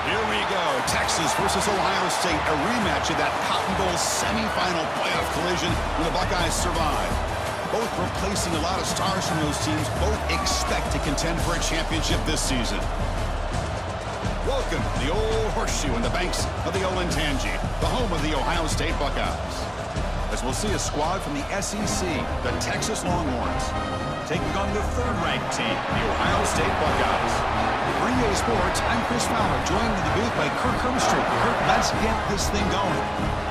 Here we go. Texas versus Ohio State, a rematch of that Cotton Bowl semifinal playoff collision where the Buckeyes survive. Both replacing a lot of stars from those teams. Both expect to contend for a championship this season. Welcome to the old horseshoe in the banks of the Olentangy, the home of the Ohio State Buckeyes. As we'll see a squad from the SEC, the Texas Longhorns, taking on the third-ranked team, the Ohio State Buckeyes. For EA Sports, I'm Chris Fowler, joined in the booth by Kirk Hermstrom. Kirk, let's get this thing going.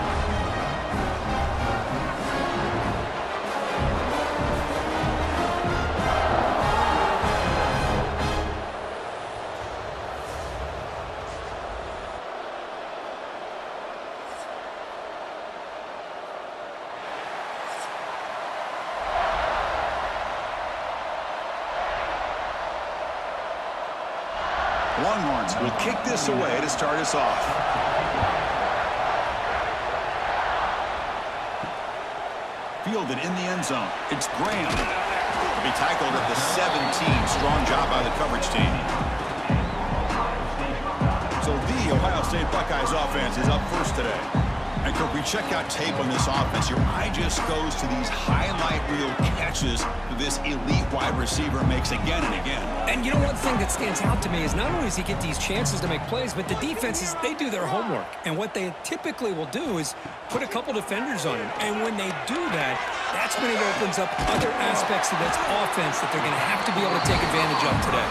Longhorns will kick this away to start us off. Fielded in the end zone. It's Graham. He'll be tackled at the 17. Strong job by the coverage team. So the Ohio State Buckeyes offense is up first today. And Kirk, we check out tape on this offense. Your eye just goes to these highlight reel catches that this elite wide receiver makes again and again. And you know, one thing that stands out to me is not only does he get these chances to make plays, but the defenses, they do their homework. And what they typically will do is put a couple defenders on him. And when they do that, that's when it opens up other aspects of this offense that they're going to have to be able to take advantage of today.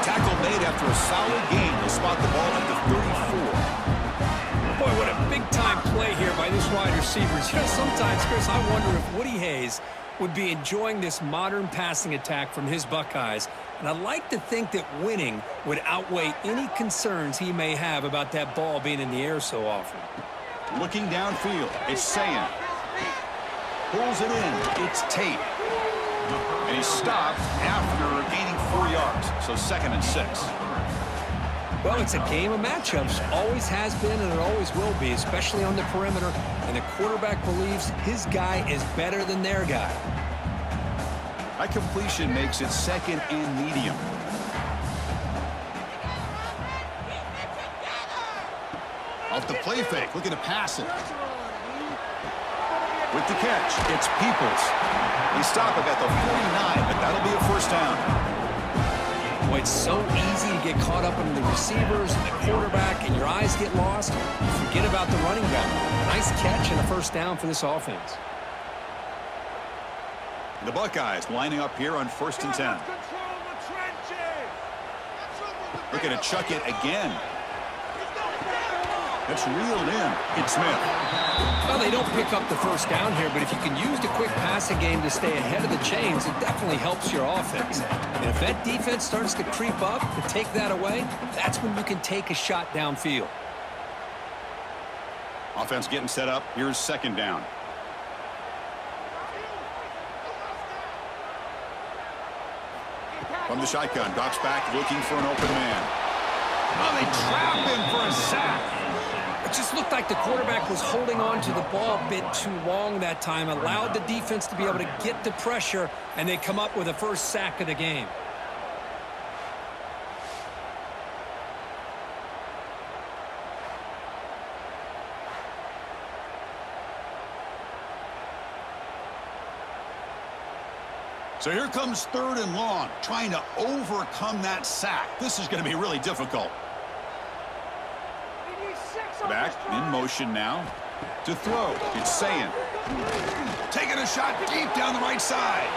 Tackle made after a solid gain. They'll spot the ball at the 34. Boy, what a big-time play here by this wide receivers. You know, sometimes, Chris, I wonder if Woody Hayes would be enjoying this modern passing attack from his Buckeyes. And I'd like to think that winning would outweigh any concerns he may have about that ball being in the air so often. Looking downfield, it's Sayin. Pulls it in, it's Tate. And he's stopped after gaining 4 yards, so 2nd and 6. Well, it's a game of matchups. Always has been and it always will be, especially on the perimeter. And the quarterback believes his guy is better than their guy. That completion makes it 2nd and medium. Off the play fake, looking to pass it. With the catch, it's Peoples. They stop it at the 49, but that'll be a first down. Boy, it's so easy to get caught up in the receivers and the quarterback, and your eyes get lost. You forget about the running back. Nice catch and a first down for this offense. The Buckeyes lining up here on 1st and 10. Looking to chuck it again. It's reeled in. It's Smith. Well, they don't pick up the first down here, but if you can use the quick passing game to stay ahead of the chains, it definitely helps your offense. And if that defense starts to creep up and take that away, that's when you can take a shot downfield. Offense getting set up. Here's 2nd down. From the shotgun, Doc's back looking for an open man. Oh, they trap him for a sack. It just looked like the quarterback was holding on to the ball a bit too long that time, allowed the defense to be able to get the pressure, and they come up with a first sack of the game. So here comes 3rd and long, trying to overcome that sack. This is going to be really difficult. Back in motion now to throw. It's Sayin. Taking a shot deep down the right side.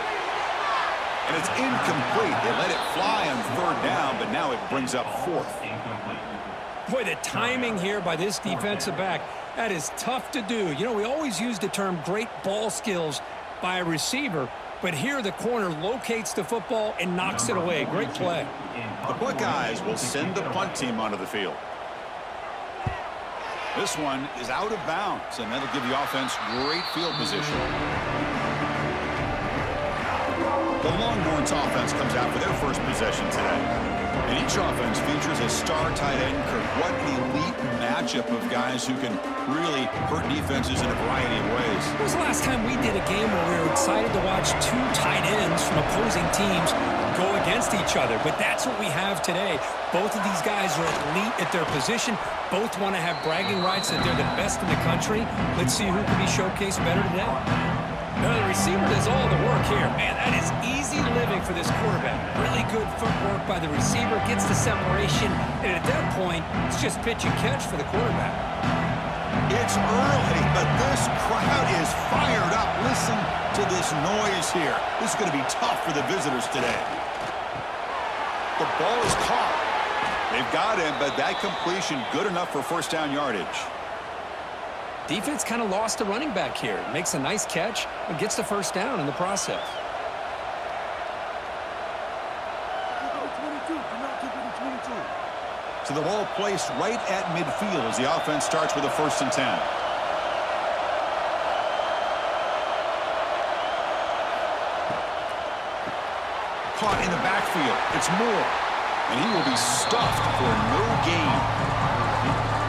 And it's incomplete. They let it fly on 3rd down, but now it brings up 4th. Boy, the timing here by this defensive back, that is tough to do. You know, we always use the term great ball skills by a receiver, but here the corner locates the football and knocks it away. Great play. The Buckeyes will send the punt team onto the field. This one is out of bounds, and that'll give the offense great field position. The Longhorns offense comes out for their first possession today. And each offense features a star tight end. Kirk, what an elite matchup of guys who can really hurt defenses in a variety of ways. When was the last time we did a game where we were excited to watch 2 tight ends from opposing teams go against each other, but that's what we have today. Both of these guys are elite at their position. Both want to have bragging rights that they're the best in the country. Let's see who can be showcased better today. Now, the receiver does all the work here. Man, that is easy living for this quarterback. Really good footwork by the receiver, gets the separation, and at that point, it's just pitch and catch for the quarterback. It's early, but this crowd is fired up. Listen to this noise here. This is going to be tough for the visitors today. The ball is caught. They've got him, but that completion good enough for first down yardage. Defense kind of lost a running back here. Makes a nice catch and gets the first down in the process. So the ball placed right at midfield as the offense starts with a 1st and 10. Caught in the backfield. It's Moore. And he will be stuffed for no gain.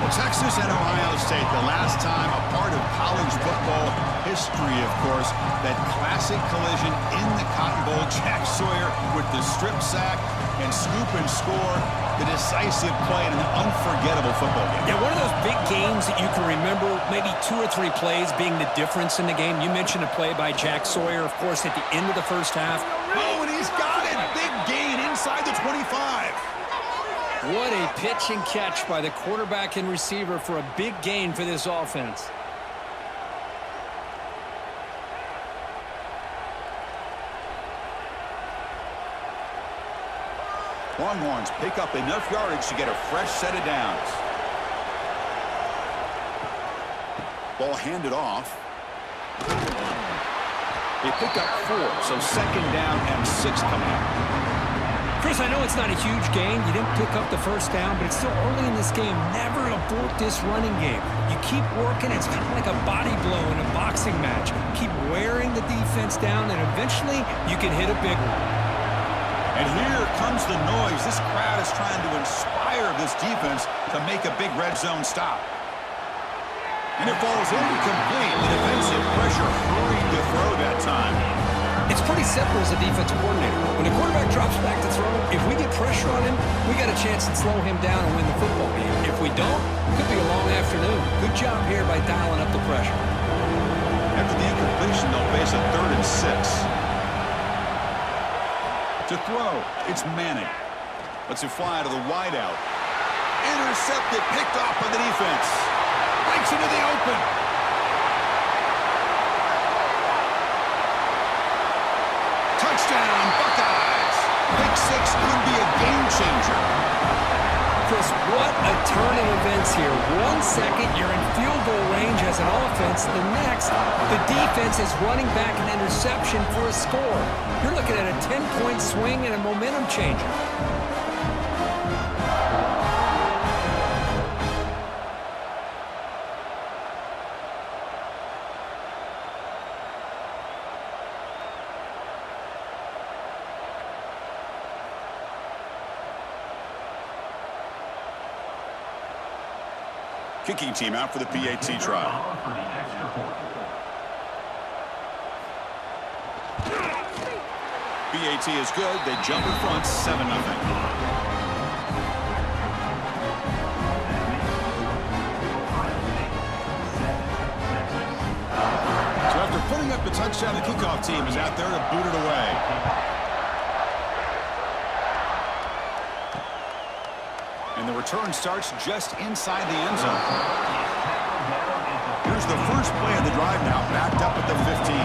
Well, Texas and Ohio State, the last time a part of college football history, of course, that classic collision in the Cotton Bowl. Jack Sawyer with the strip sack and scoop and score, the decisive play in an unforgettable football game. Yeah, one of those big games that you can remember, maybe 2 or 3 plays being the difference in the game. You mentioned a play by Jack Sawyer, of course, at the end of the first half. Oh, and he's got it. Big gain inside the 25. What a pitch and catch by the quarterback and receiver for a big gain for this offense. Longhorns pick up enough yardage to get a fresh set of downs. Ball handed off. They pick up 4, so 2nd down and 6 coming up. Chris, I know it's not a huge game. You didn't pick up the first down, but it's still early in this game. Never abort this running game. You keep working. It's kind of like a body blow in a boxing match. Keep wearing the defense down, and eventually you can hit a big one. And here comes the noise. This crowd is trying to inspire this defense to make a big red zone stop. And it falls incomplete. The defensive pressure hurried to throw that time. It's pretty simple as a defensive coordinator. When the quarterback drops back to throw, if we get pressure on him, we got a chance to slow him down and win the football game. If we don't, it could be a long afternoon. Good job here by dialing up the pressure. After the incompletion, they'll face a 3rd and 6. To throw, it's Manning. Lets it fly to the wideout. Intercepted, picked off by the defense. Breaks into the open. Touchdown, Buckeyes. Pick 6 could be a game changer. Chris, what a turn in events here. 1 second, you're in field goal range as an offense. The next, the defense is running back an interception for a score. You're looking at a 10-point swing and a momentum changer. Kicking team out for the PAT trial. PAT is good. They jump in front 7-0. So after putting up the touchdown, the kickoff team is out there to boot it away. And the return starts just inside the end zone. Here's the first play of the drive now, backed up at the 15.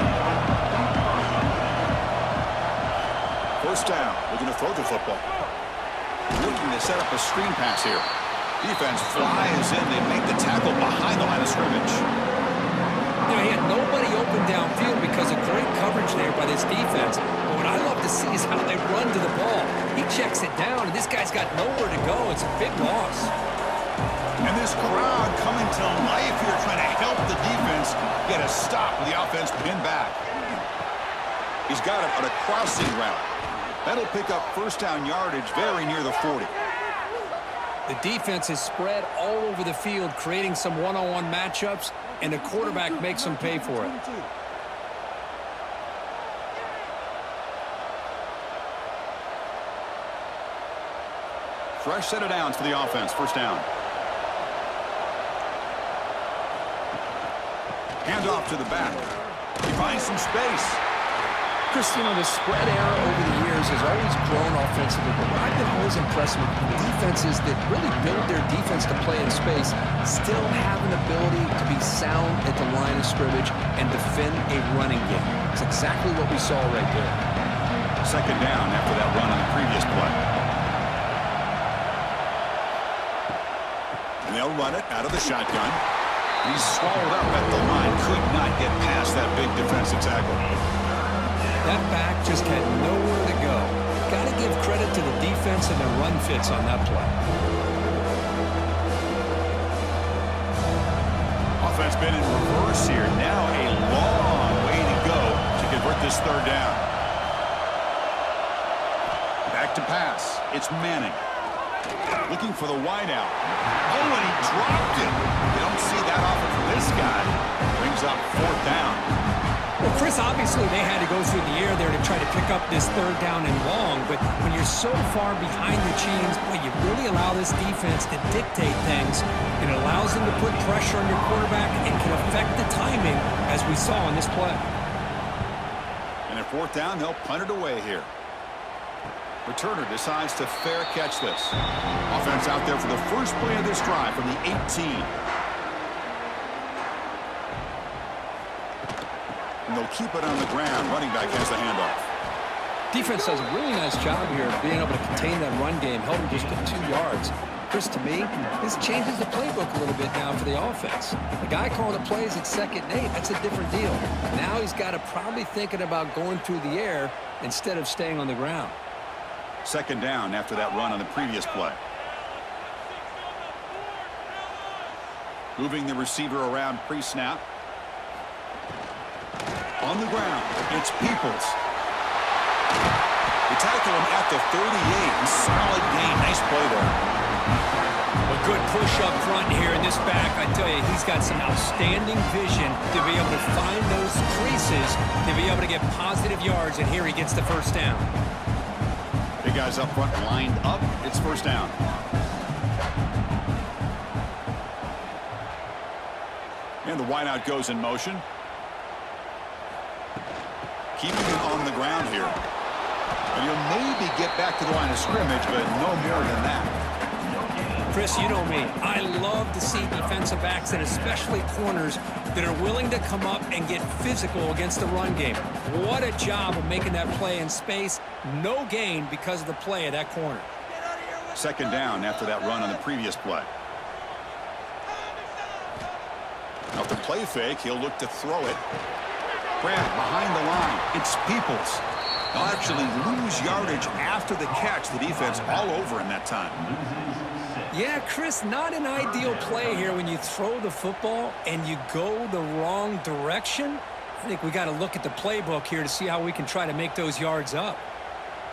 First down, looking to throw the football. Looking to set up a screen pass here. Defense flies in. They make the tackle behind the line of scrimmage. You know, he had nobody open downfield because of great coverage there by this defense. But what I love to see is how they run to the ball. He checks it down, and this guy's got nowhere to go. It's a big loss. And this crowd coming to life here, trying to help the defense get a stop with the offense pinned back. He's got it on a crossing route. That'll pick up first down yardage very near the 40. The defense is spread all over the field, creating some one-on-one matchups, and the quarterback makes them pay for it. fresh set of downs for the offense. First down. Hand off to the back. He finds some space. Chris, you know, the spread era over the years has always grown offensively, but I've been always impressed with defenses that really build their defense to play in space, still have an ability to be sound at the line of scrimmage and defend a running game. It's exactly what we saw right there. Second down after that run on the previous play. And they'll run it out of the shotgun. He's swallowed up at the line. Could not get past that big defensive tackle. That back just had nowhere to go. Got to give credit to the defense and their run fits on that play. Offense been in reverse here. Now a long way to go to convert this third down. Back to pass. It's Manning. Looking for the wideout. Oh, and he dropped it. You don't see that often from this guy. Brings up fourth down. Well, Chris, obviously they had to go through the air there to try to pick up this third down and long, but when you're so far behind the chains, boy, you really allow this defense to dictate things. It allows them to put pressure on your quarterback and can affect the timing, as we saw in this play. And at fourth down, they'll punt it away here. Returner decides to fair catch this. Offense out there for the first play of this drive from the 18. And they'll keep it on the ground. Running back has the handoff. Defense does a really nice job here of being able to contain that run game, held him just to 2 yards. Chris, to me, this changes the playbook a little bit now for the offense. The guy calling the plays at 2nd and 8, that's a different deal. Now he's got to probably thinking about going through the air instead of staying on the ground. Second down after that run on the previous play. Moving the receiver around pre-snap. On the ground, it's Peoples. They tackle him at the 38. Solid gain. Nice play there. A good push up front here in this back. I tell you, he's got some outstanding vision to be able to find those creases, to be able to get positive yards, and here he gets the first down. Big guys up front lined up. It's first down. And the wideout goes in motion. Keeping it on the ground here. And he'll maybe get back to the line of scrimmage, but no more than that. Chris, you know me. I love to see defensive backs and especially corners that are willing to come up and get physical against the run game. What a job of making that play in space. No gain because of the play of that corner. Second down after that run on the previous play. Off the play fake, he'll look to throw it. Grab behind the line. It's Peoples. They'll actually lose yardage after the catch. The defense all over in that time. Yeah, Chris, not an ideal play here when you throw the football and you go the wrong direction. I think we got to look at the playbook here to see how we can try to make those yards up.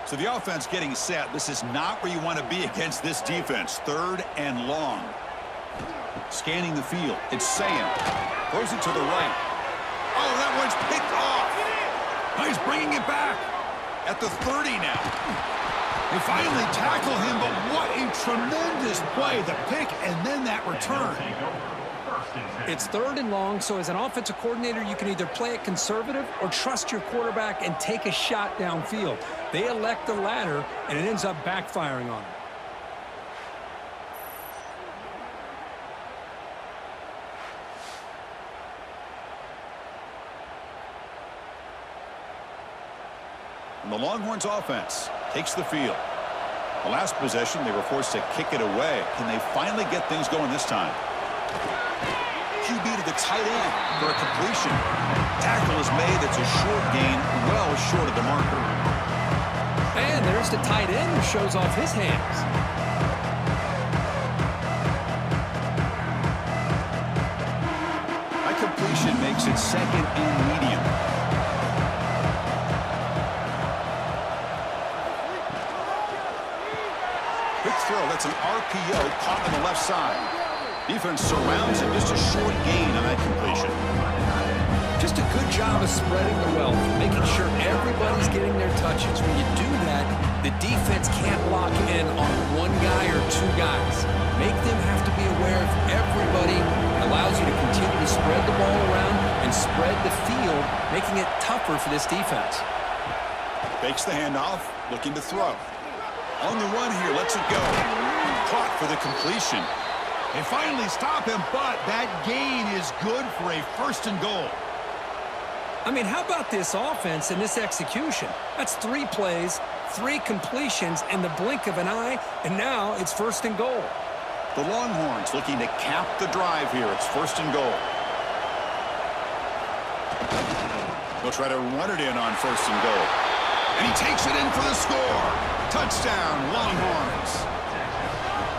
So the offense getting set. This is not where you want to be against this defense. Third and long. Scanning the field. It's Sam. Throws it to the right. Oh, that one's picked off. Oh, he's bringing it back at the 30 now. They finally tackle him, but what a tremendous play. The pick and then that return. It's third and long, so as an offensive coordinator, you can either play it conservative or trust your quarterback and take a shot downfield. They elect the latter, and it ends up backfiring on them. And the Longhorns offense takes the field. The last possession, they were forced to kick it away. Can they finally get things going this time? QB to the tight end for a completion. Tackle is made. It's a short gain, well short of the marker. And there's the tight end who shows off his hands. That completion makes it second and medium. Quick throw. That's an RPO caught on the left side. Defense surrounds him. Just a short gain on that completion. Just a good job of spreading the wealth, making sure everybody's getting their touches. When you do that, the defense can't lock in on one guy or two guys. Make them have to be aware of everybody. Allows you to continue to spread the ball around and spread the field, making it tougher for this defense. Fakes the handoff, looking to throw. On the run here, lets it go. Caught for the completion. They finally stop him, but that gain is good for a 1st and goal. I mean, how about this offense and this execution? That's 3 plays, 3 completions in the blink of an eye, and now it's 1st and goal. The Longhorns looking to cap the drive here. It's 1st and goal. They'll try to run it in on 1st and goal. And he takes it in for the score. Touchdown, Longhorns.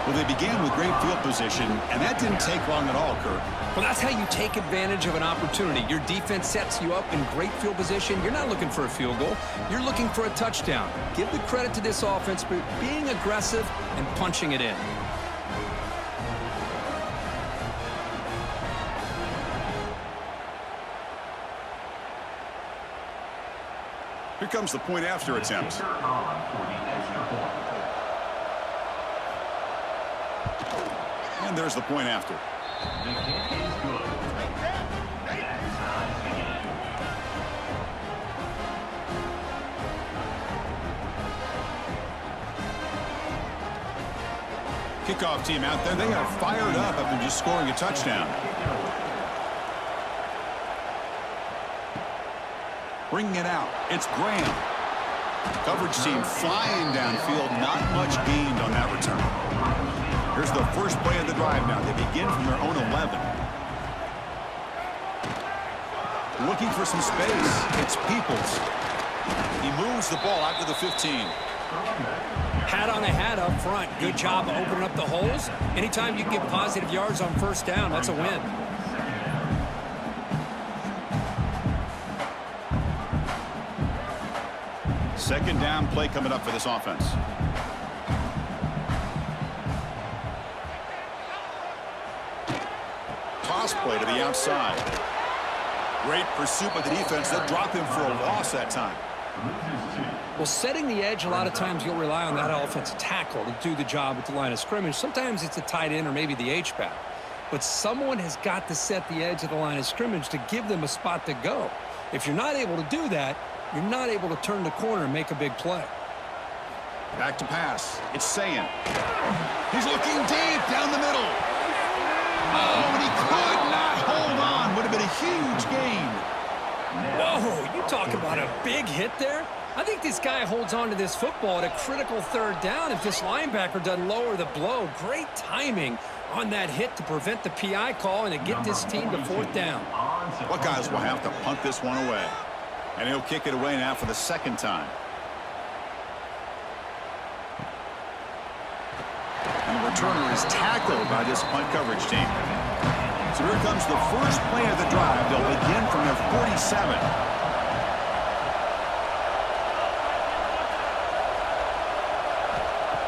Well, they began with great field position, and that didn't take long at all, Kirk. Well, that's how you take advantage of an opportunity. Your defense sets you up in great field position. You're not looking for a field goal. You're looking for a touchdown. Give the credit to this offense for being aggressive and punching it in. Here comes the point after attempt. And there's the point after. Kickoff team out there. They are fired up after just scoring a touchdown. Bringing it out. It's Graham. Coverage team flying downfield. Not much gained on that return. Here's the first play of the drive now. They begin from their own 11. Looking for some space. It's Peoples. He moves the ball out to the 15. Hat on a hat up front. Good job of opening up the holes. Anytime you can get positive yards on 1st down, that's a win. Second down play coming up for this offense. Toss play to the outside. Great pursuit by the defense. They'll drop him for a loss that time. Well, setting the edge, a lot of times you'll rely on that offensive tackle to do the job at the line of scrimmage. Sometimes it's a tight end or maybe the H-back. But someone has got to set the edge of the line of scrimmage to give them a spot to go. If you're not able to do that, you're not able to turn the corner and make a big play. Back to pass. It's Sayin. He's looking deep down the middle. Oh, and he could not hold on. Would have been a huge gain. Whoa, you talk about a big hit there. I think this guy holds on to this football at a critical 3rd down if this linebacker doesn't lower the blow. Great timing on that hit to prevent the PI call and to get this team to 4th down. Buckeyes will have to punt this one away. And he'll kick it away now for the 2nd time. And the returner is tackled by this punt coverage team. So here comes the first play of the drive. They'll begin from their 47.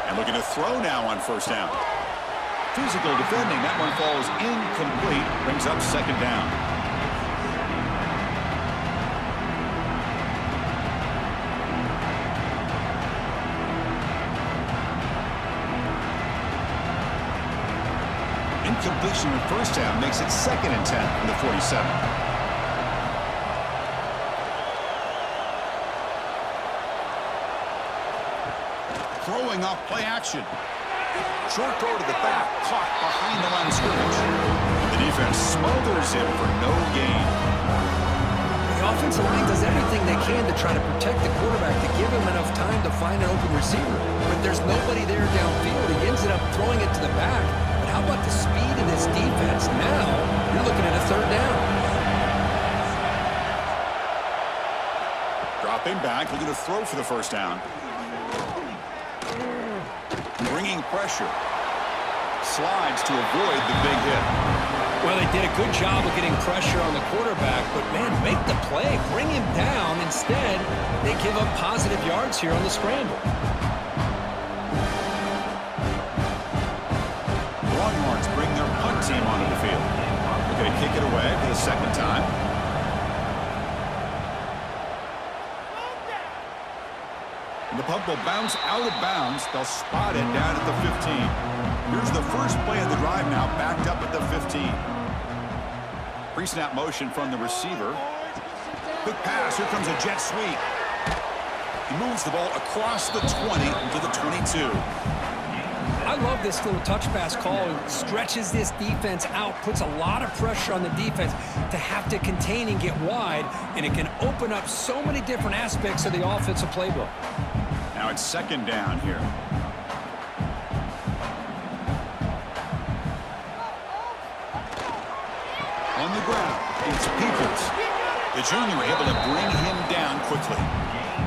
And looking to throw now on 1st down. Physical defending. That one falls incomplete. Brings up 2nd down. Completion in 1st down makes it 2nd and 10 from the 47. Throwing off play action. Short throw to the back, caught behind the line of scrimmage. The defense smothers him for no gain. The offensive line does everything they can to try to protect the quarterback to give him enough time to find an open receiver. But there's nobody there downfield. He ends up throwing it to the back. How about the speed of this defense? Now you're looking at a 3rd down. Dropping back, looking to throw for the 1st down. Bringing pressure. Slides to avoid the big hit. Well, they did a good job of getting pressure on the quarterback, but, man, make the play. Bring him down. Instead, they give up positive yards here on the scramble. Longhorns bring their punt team onto the field. They're going to kick it away for the 2nd time. And the puck will bounce out of bounds. They'll spot it down at the 15. Here's the first play of the drive now, backed up at the 15. Pre-snap motion from the receiver. Quick pass. Here comes a jet sweep. He moves the ball across the 20 to the 22. I love this little touch pass call. It stretches this defense out, puts a lot of pressure on the defense to have to contain and get wide, and it can open up so many different aspects of the offensive playbook. Now it's second down here. On the ground, it's Peoples. The junior able to bring him down quickly.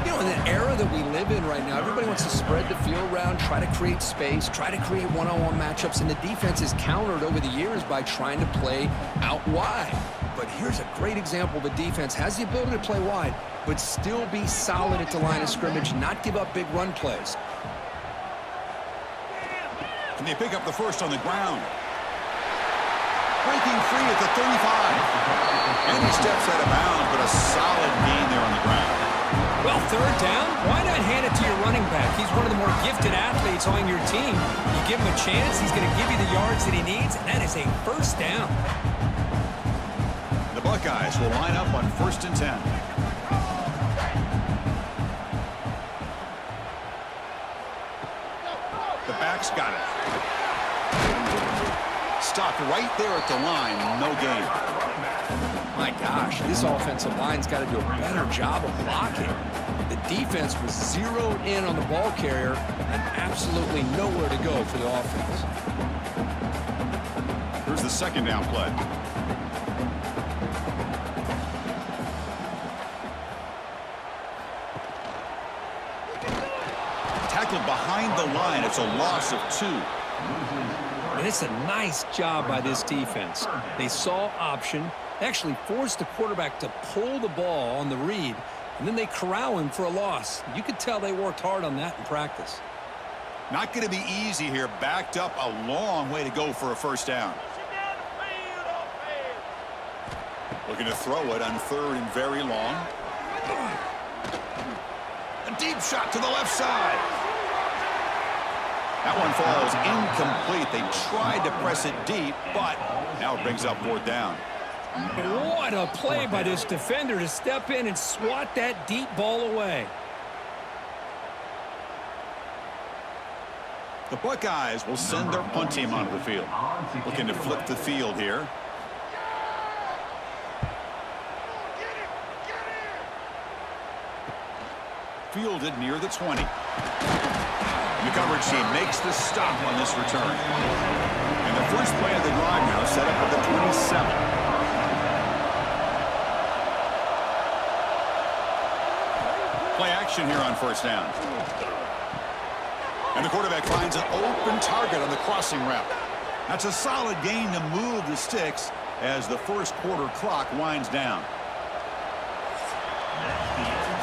You know, in the era that we live in right now, everybody wants to spread the field around, try to create space, try to create one-on-one matchups, and the defense is countered over the years by trying to play out wide. But here's a great example. The defense has the ability to play wide, but still be solid at the line of scrimmage, not give up big run plays. And they pick up the first on the ground. Breaking free at the 35. And he steps out of bounds, but a solid gain there on the ground. Well, third down, why not hand it to your running back? He's one of the more gifted athletes on your team. You give him a chance, he's going to give you the yards that he needs, and that is a first down. The Buckeyes will line up on 1st and 10. The back's got it. Stopped right there at the line, no gain. My gosh, this offensive line's got to do a better job of blocking. The defense was zeroed in on the ball carrier and absolutely nowhere to go for the offense. Here's the second down play. Tackled behind the line. It's a loss of 2. And it's a nice job by this defense. They saw option, actually forced the quarterback to pull the ball on the read, and then they corral him for a loss. You could tell they worked hard on that in practice. Not going to be easy here. Backed up a long way to go for a first down. Looking to throw it on 3rd and very long. A deep shot to the left side. That one falls incomplete. They tried to press it deep, but now it brings up 4th down. What a play by this defender to step in and swat that deep ball away. The Buckeyes will send their punt team onto the field. Looking to flip the field here. Fielded near the 20. The coverage team makes the stop on this return. And the first play of the drive now set up at the 27. Play action here on first down. And the quarterback finds an open target on the crossing route. That's a solid gain to move the sticks as the first quarter clock winds down.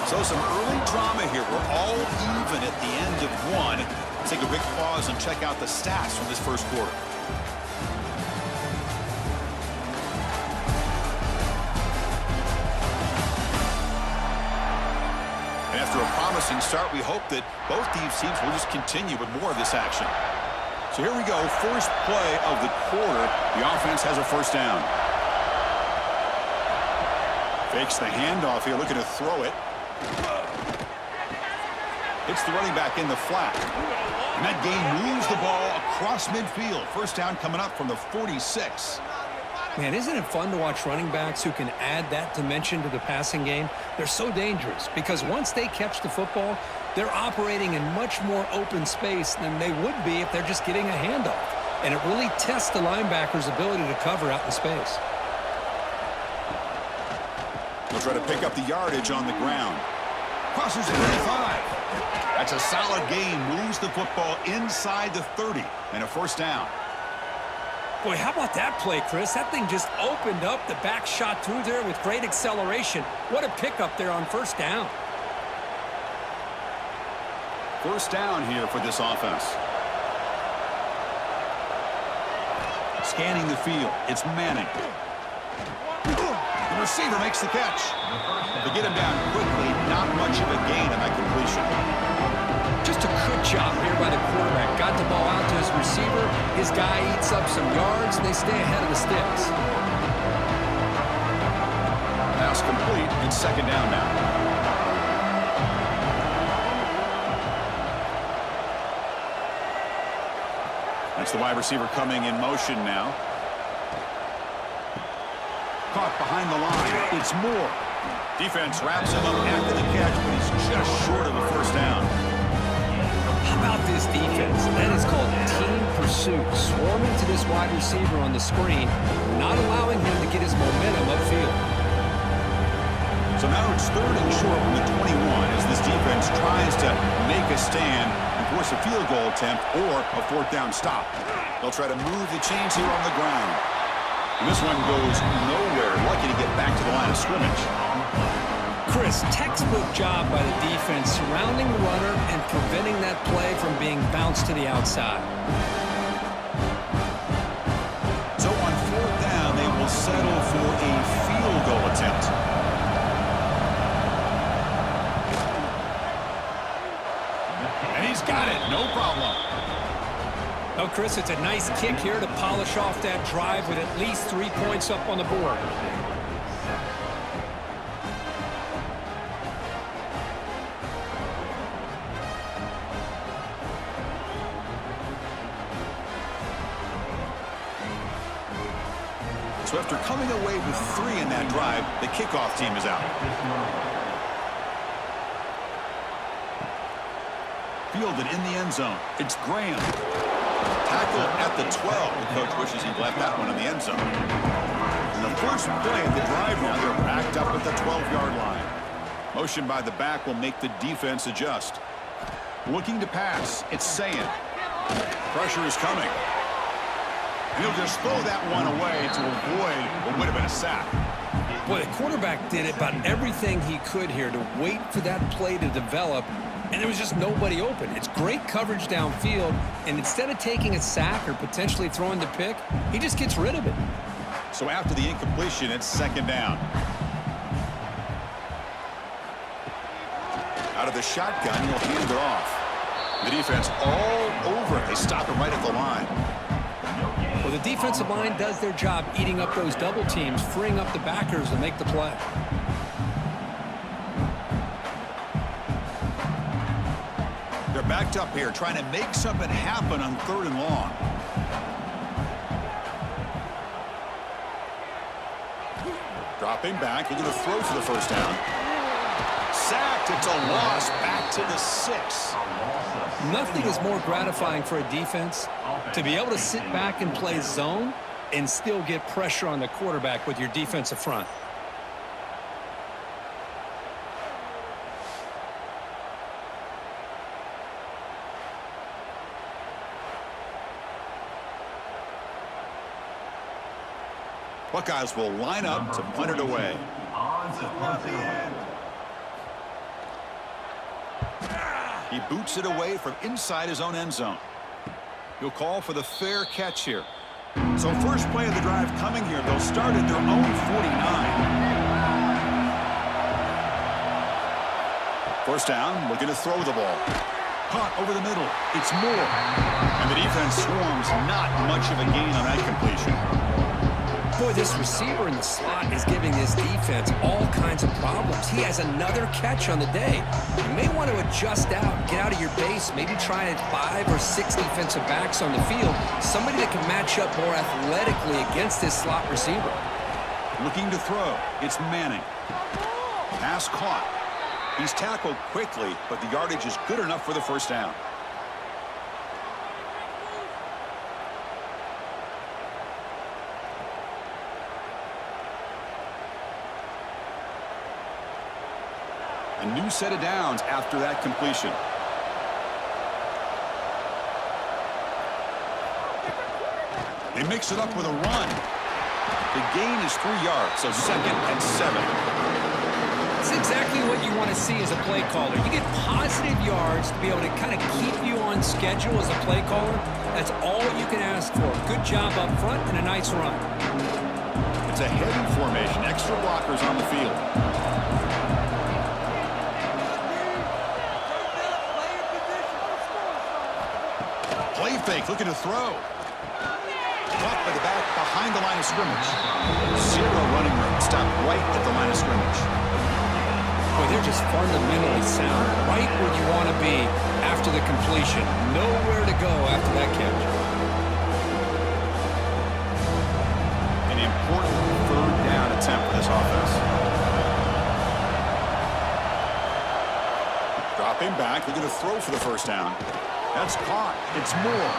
So some early drama here. We're all even at the end of 1. Let's take a quick pause and check out the stats from this first quarter. And after a promising start, we hope that both these teams will just continue with more of this action. So here we go. First play of the quarter. The offense has a first down. Fakes the handoff here, looking to throw it. Hits the running back in the flat. And that gain moves the ball across midfield. First down coming up from the 46. Man, isn't it fun to watch running backs who can add that dimension to the passing game? They're so dangerous because once they catch the football, they're operating in much more open space than they would be if they're just getting a handoff. And it really tests the linebacker's ability to cover out in space. They'll try to pick up the yardage on the ground. Crosses the 35. That's a solid gain. Moves the football inside the 30. And a first down. Boy, how about that play, Chris? That thing just opened up. The back shot through there with great acceleration. What a pickup there on first down. First down here for this offense. Scanning the field. It's Manning. receiver makes the catch. They get him down quickly. Not much of a gain on that completion. Just a good job here by the quarterback. Got the ball out to his receiver. His guy eats up some yards, and they stay ahead of the sticks. Pass complete. It's second down now. That's the wide receiver coming in motion now. Caught behind the line. It's Moore. Defense wraps him up after the catch, but he's just short of the first down. How about this defense? That is called team pursuit. Swarming to this wide receiver on the screen, not allowing him to get his momentum upfield. So now it's third and short from the 21 as this defense tries to make a stand and force a field goal attempt or a fourth down stop. They'll try to move the chains here on the ground. And this one goes nowhere. Lucky to get back to the line of scrimmage. Chris, textbook job by the defense surrounding the runner and preventing that play from being bounced to the outside. So on fourth down, they will settle for a field goal attempt. And he's got it. No problem. Oh, Chris, it's a nice kick here to polish off that drive with at least 3 points up on the board. So after coming away with 3 in that drive, the kickoff team is out. Fielded in the end zone. It's Graham. Tackle at the 12. The coach wishes he'd left that one in the end zone. And the first play of the drive now, they're backed up at the 12-yard line. Motion by the back will make the defense adjust. Looking to pass. It's Sayin. Pressure is coming. And he'll just throw that one away to avoid what would have been a sack. Boy, the quarterback did about everything he could here to wait for that play to develop, and there was just nobody open. It's great coverage downfield, and instead of taking a sack or potentially throwing the pick, he just gets rid of it. So after the incompletion, it's second down. Out of the shotgun, he'll hand it off. The defense all over it. They stop him right at the line. Well, the defensive line does their job eating up those double teams, freeing up the backers to make the play. They're backed up here, trying to make something happen on third and long. Dropping back, looking to throw for the first down. Sacked, it's a loss, back to the 6. Nothing is more gratifying for a defense to be able to sit back and play zone and still get pressure on the quarterback with your defensive front. Buckeyes will line up to punt it away. He boots it away from inside his own end zone. He'll call for the fair catch here. So first play of the drive coming here. They'll start at their own 49. First down, looking to throw the ball. Caught over the middle. It's Moore. And the defense swarms. Not much of a gain on that completion. Boy, this receiver in the slot is giving this defense all kinds of problems. He has another catch on the day. You may want to adjust out, get out of your base, maybe try 5 or 6 defensive backs on the field, somebody that can match up more athletically against this slot receiver. Looking to throw. It's Manning. Pass caught. He's tackled quickly, but the yardage is good enough for the first down. A new set of downs after that completion. They mix it up with a run. The gain is 3 yards, so second and 7. It's exactly what you want to see as a play caller. You get positive yards to be able to kind of keep you on schedule as a play caller. That's all you can ask for. Good job up front and a nice run. It's a heavy formation. Extra blockers on the field. Play fake, looking to throw. Caught by the back behind the line of scrimmage. Zero running room. Stop right at the line of scrimmage. Boy, they're just fundamentally sound. Right where you want to be after the completion. Nowhere to go after that catch. An important third down attempt for this offense. Dropping back, looking to throw for the first down. That's caught. It's Moore.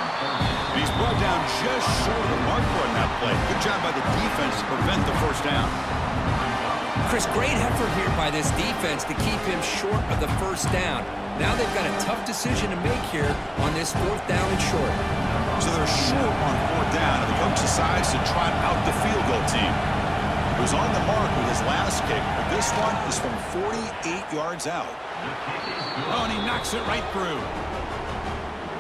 And he's brought down just short of the marker on that play. Good job by the defense to prevent the first down. Chris, great effort here by this defense to keep him short of the first down. Now they've got a tough decision to make here on this fourth down and short. So they're short on fourth down, and the coach decides to trot out the field goal team. He was on the mark with his last kick, but this one is from 48 yards out. Oh, and he knocks it right through.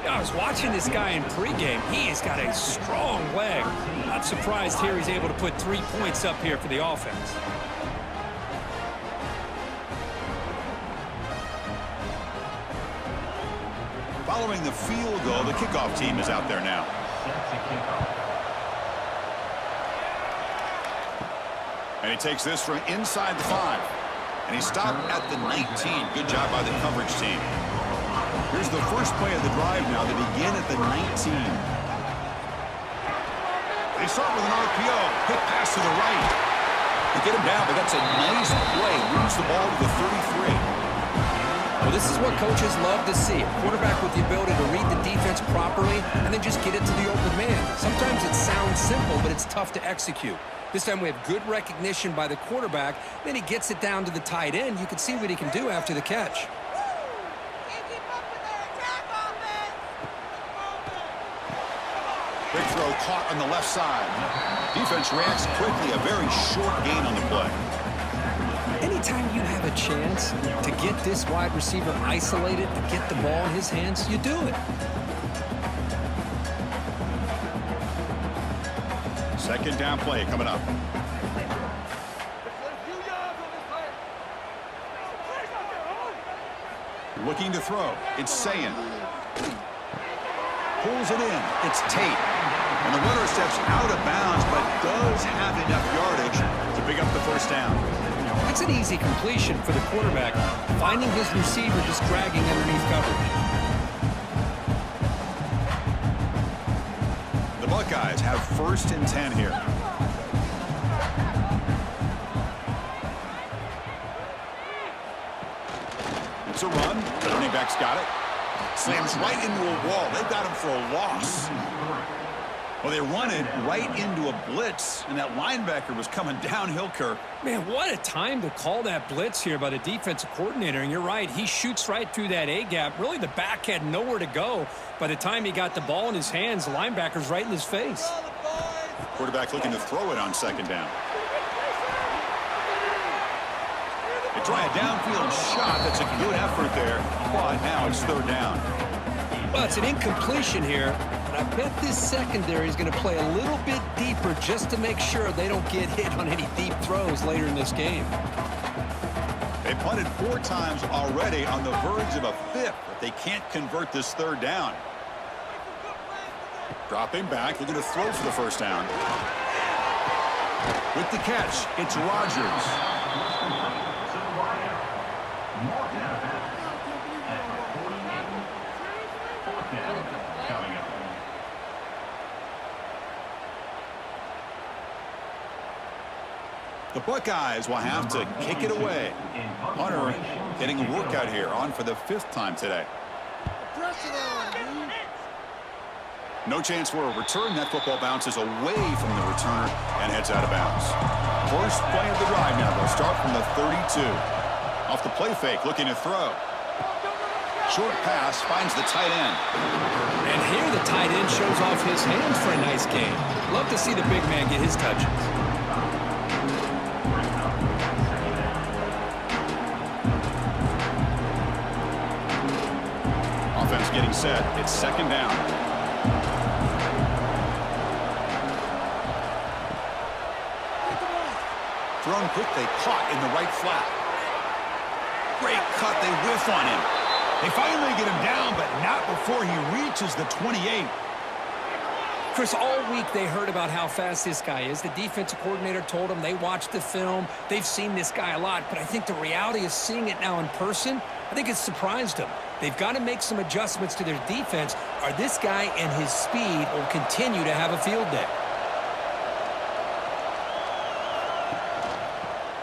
I was watching this guy in pregame. He has got a strong leg. Not surprised here he's able to put 3 points up here for the offense. Following the field goal, the kickoff team is out there now. And he takes this from inside the 5. And he stopped at the 19. Good job by the coverage team. Here's the first play of the drive now. They begin at the 19. They start with an RPO. Quick pass to the right. They get him down, but that's a nice play. Moves the ball to the 33. Well, this is what coaches love to see. A quarterback with the ability to read the defense properly and then just get it to the open man. Sometimes it sounds simple, but it's tough to execute. This time we have good recognition by the quarterback. Then he gets it down to the tight end. You can see what he can do after the catch. Big throw caught on the left side. Defense reacts quickly. A very short gain on the play. Anytime you have a chance to get this wide receiver isolated, to get the ball in his hands, you do it. Second down play coming up. Looking to throw. It's Sayin. Pulls it in. It's Tate. And the runner steps out of bounds, but does have enough yardage to pick up the first down. That's an easy completion for the quarterback, finding his receiver just dragging underneath coverage. The Buckeyes have first and 10 here. It's a run. The running back's got it. Slams right into a wall. They've got him for a loss. Well, they run it right into a blitz, and that linebacker was coming downhill, Kirk. Man, what a time to call that blitz here by the defensive coordinator. And you're right, he shoots right through that A-gap. Really, the back had nowhere to go. By the time he got the ball in his hands, the linebacker's right in his face. Quarterback looking to throw it on second down. They try a downfield shot. That's a good effort there, but now it's third down. Well, it's an incompletion here. I bet this secondary is going to play a little bit deeper just to make sure they don't get hit on any deep throws later in this game. They punted 4 times already, on the verge of a 5th, but they can't convert this third down. Dropping back, looking to throw for the first down. With the catch, it's Rodgers. The Buckeyes will have to kick it away. Hunter getting a workout here, on for the 5th time today. No chance for a return. That football bounces away from the returner and heads out of bounds. First play of the drive now. They'll start from the 32. Off the play fake, looking to throw. Short pass, finds the tight end. And here the tight end shows off his hands for a nice gain. Love to see the big man get his touches. Offense getting set. It's second down. Thrown quickly, caught in the right flat. Great cut, they whiff on him. They finally get him down, but not before he reaches the 28. Chris, all week they heard about how fast this guy is. The defensive coordinator told them they watched the film. They've seen this guy a lot, but I think the reality is seeing it now in person, I think it's surprised them. They've got to make some adjustments to their defense, or this guy and his speed will continue to have a field day.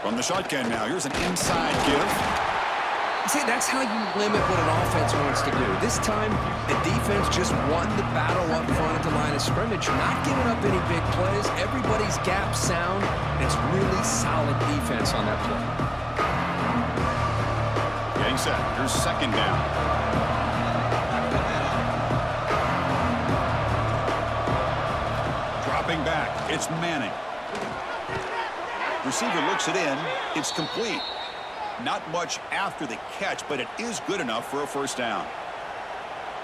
From the shotgun now, here's an inside give. See, that's how you limit what an offense wants to do. This time, the defense just won the battle up front at the line of scrimmage, not giving up any big plays. Everybody's gap sound, and it's really solid defense on that play. Getting set. Here's second down. Dropping back. It's Manning. Receiver looks it in. It's complete. Not much after the catch, but it is good enough for a first down.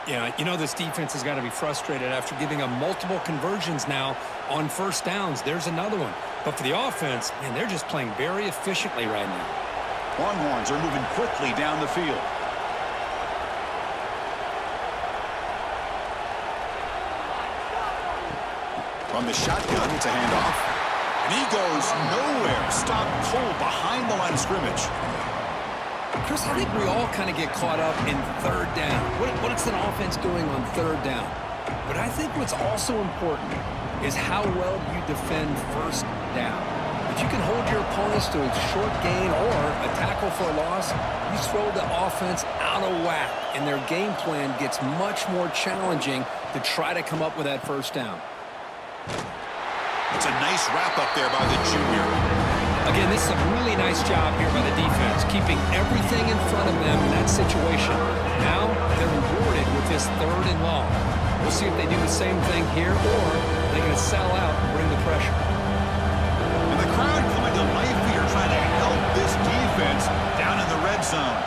Yeah, you know this defense has got to be frustrated after giving up multiple conversions now on first downs. There's another one. But for the offense, man, they're just playing very efficiently right now. Longhorns are moving quickly down the field. From the shotgun, it's a handoff. And he goes nowhere. Stopped cold behind the line of scrimmage. Chris, I think we all kind of get caught up in third down. What is an offense doing on third down? But I think what's also important is how well you defend first down. If you can hold your opponents to a short gain or a tackle for a loss, you throw the offense out of whack, and their game plan gets much more challenging to try to come up with that first down. It's a nice wrap-up there by the junior. Again, this is a really nice job here by the defense, keeping everything in front of them in that situation. Now they're rewarded with this third and long. We'll see if they do the same thing here, or they're going to sell out and bring the pressure. And the crowd coming to life here, trying to help this defense down in the red zone.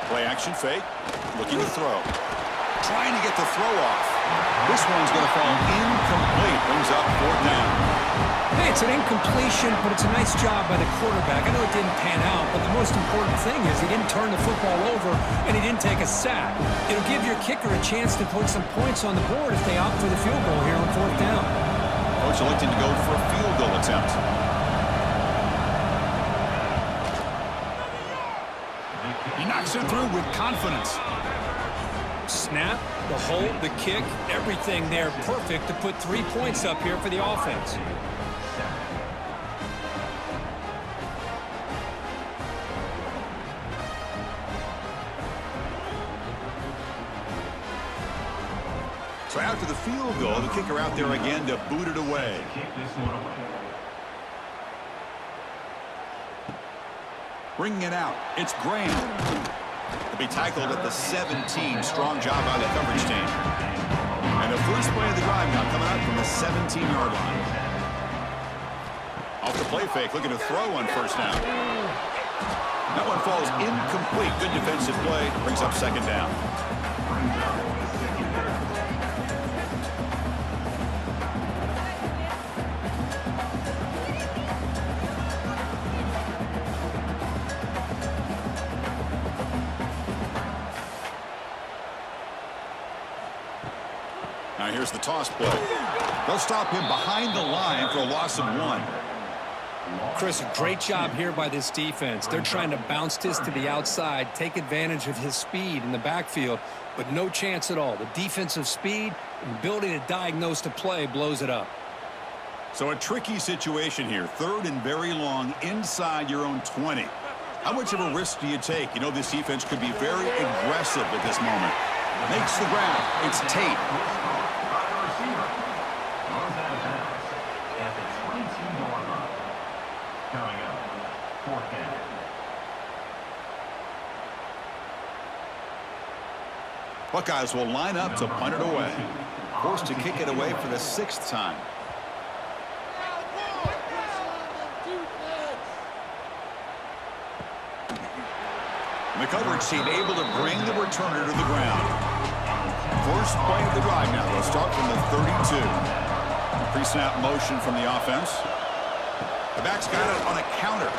Play action fake, looking to throw. Trying to get the throw off. This one's going to fall incomplete. Brings up fourth down. Hey, it's an incompletion, but it's a nice job by the quarterback. I know it didn't pan out, but the most important thing is he didn't turn the football over and he didn't take a sack. It'll give your kicker a chance to put some points on the board if they opt for the field goal here on fourth down. Coach electing to go for a field goal attempt. He knocks it through with confidence. Snap, the hold, the kick, everything there perfect to put 3 points up here for the offense. So after the field goal, the kicker out there again to boot it away. Bringing it out, it's Graham. To be tackled at the 17. Strong job by the coverage team. And the first play of the drive now coming out from the 17-yard line. Off the play fake, looking to throw on first down. That one falls incomplete. Good defensive play. Brings up second down. Now here's the toss play. They'll stop him behind the line for a loss of 1. Chris, a great job here by this defense. They're trying to bounce this to the outside, take advantage of his speed in the backfield, but no chance at all. The defensive speed and ability to diagnose the play blows it up. So a tricky situation here. Third and very long inside your own 20. How much of a risk do you take? You know this defense could be very aggressive at this moment. Makes the ground. It's Tate. Buckeyes will line up to punt it away. Forced to kick it away for the 6th time. The coverage team able to bring the returner to the ground. First play of the drive now. They'll start from the 32. Pre-snap motion from the offense. The back's got it on a counter.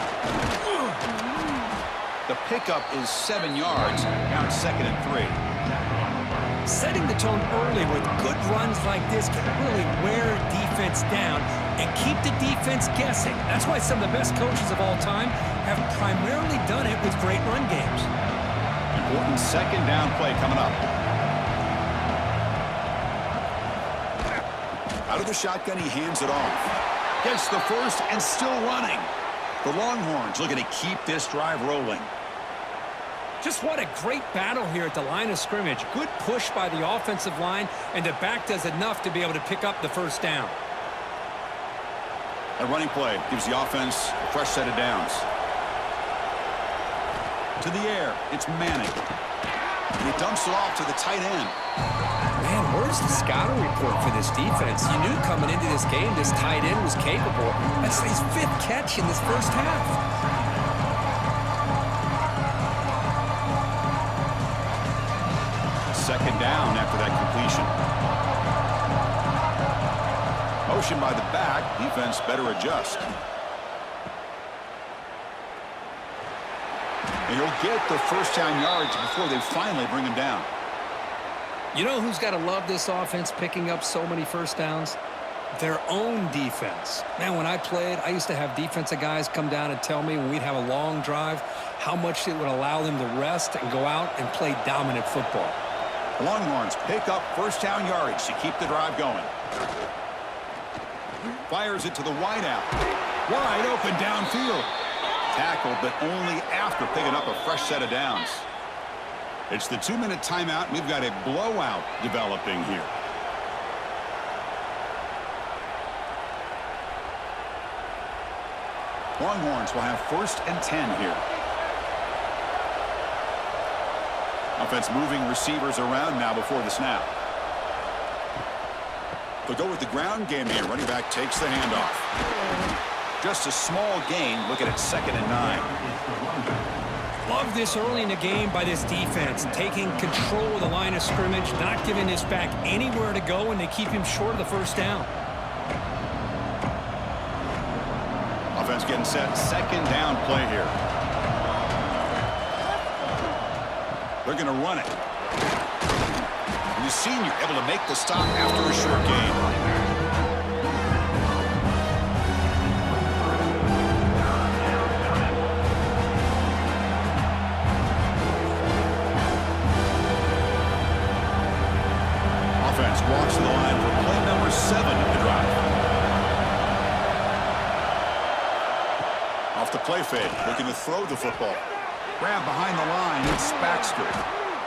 The pickup is 7 yards. Now it's 2nd and 3. Setting the tone early with good runs like this can really wear a defense down and keep the defense guessing. That's why some of the best coaches of all time have primarily done it with great run games. Important 2nd down play coming up. Out of the shotgun, he hands it off. Gets the first and still running. The Longhorns looking to keep this drive rolling. Just what a great battle here at the line of scrimmage. Good push by the offensive line, and the back does enough to be able to pick up the first down. A running play gives the offense a fresh set of downs. To the air, it's Manning. And he dumps it off to the tight end. Man, where's the scouting report for this defense? You knew coming into this game this tight end was capable. That's his 5th catch in this first half. 2nd down after that completion. Motion by the back. Defense better adjust. And he'll get the first down yards before they finally bring him down. You know who's got to love this offense picking up so many first downs? Their own defense. Man, when I played, I used to have defensive guys come down and tell me when we'd have a long drive how much it would allow them to rest and go out and play dominant football. The Longhorns pick up first down yardage to keep the drive going. Fires it to the wideout. Wide open downfield. Tackled, but only after picking up a fresh set of downs. It's the 2-minute timeout. We've got a blowout developing here. Longhorns will have 1st and 10 here. Offense moving receivers around now before the snap. They'll go with the ground game here. Running back takes the handoff. Just a small gain. Looking at 2nd and 9. Love this early in the game by this defense. Taking control of the line of scrimmage, not giving this back anywhere to go, and they keep him short of the first down. Offense getting set. 2nd down play here. They're going to run it. And the senior able to make the stop after a short gain. Offense walks to the line for play number 7 of the drive. Off the play fake, looking to throw the football. Grab behind the line, it's Baxter.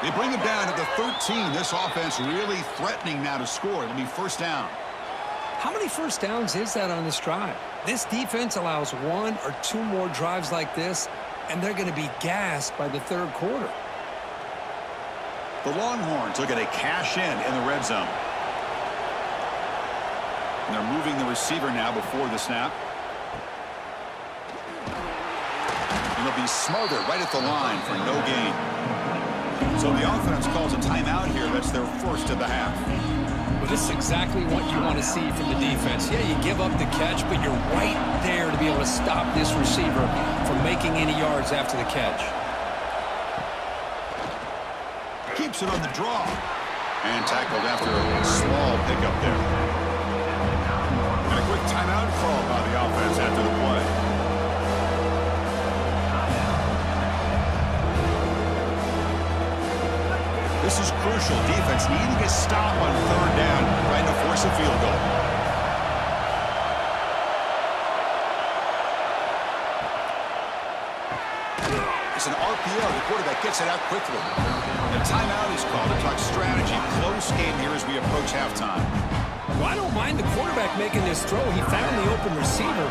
They bring him down at the 13. This offense really threatening now to score. It'll be first down. How many first downs is that on this drive? This defense allows 1 or 2 more drives like this, and they're going to be gassed by the 3rd quarter. The Longhorns looking to cash in the red zone. And they're moving the receiver now before the snap. And they'll be smothered right at the line for no gain. So the offense calls a timeout here. That's their first of the half. Well, this is exactly what you want to see from the defense. Yeah, you give up the catch, but you're right there to be able to stop this receiver from making any yards after the catch. Keeps it on the draw. And tackled after a small pickup there. And a quick timeout call by the offense after the play. This is crucial. Defense needing a stop on 3rd down, trying to force a field goal. It's an RPO. The quarterback gets it out quickly. The timeout is called to talk strategy. Close game here as we approach halftime. Well, I don't mind the quarterback making this throw. He found the open receiver.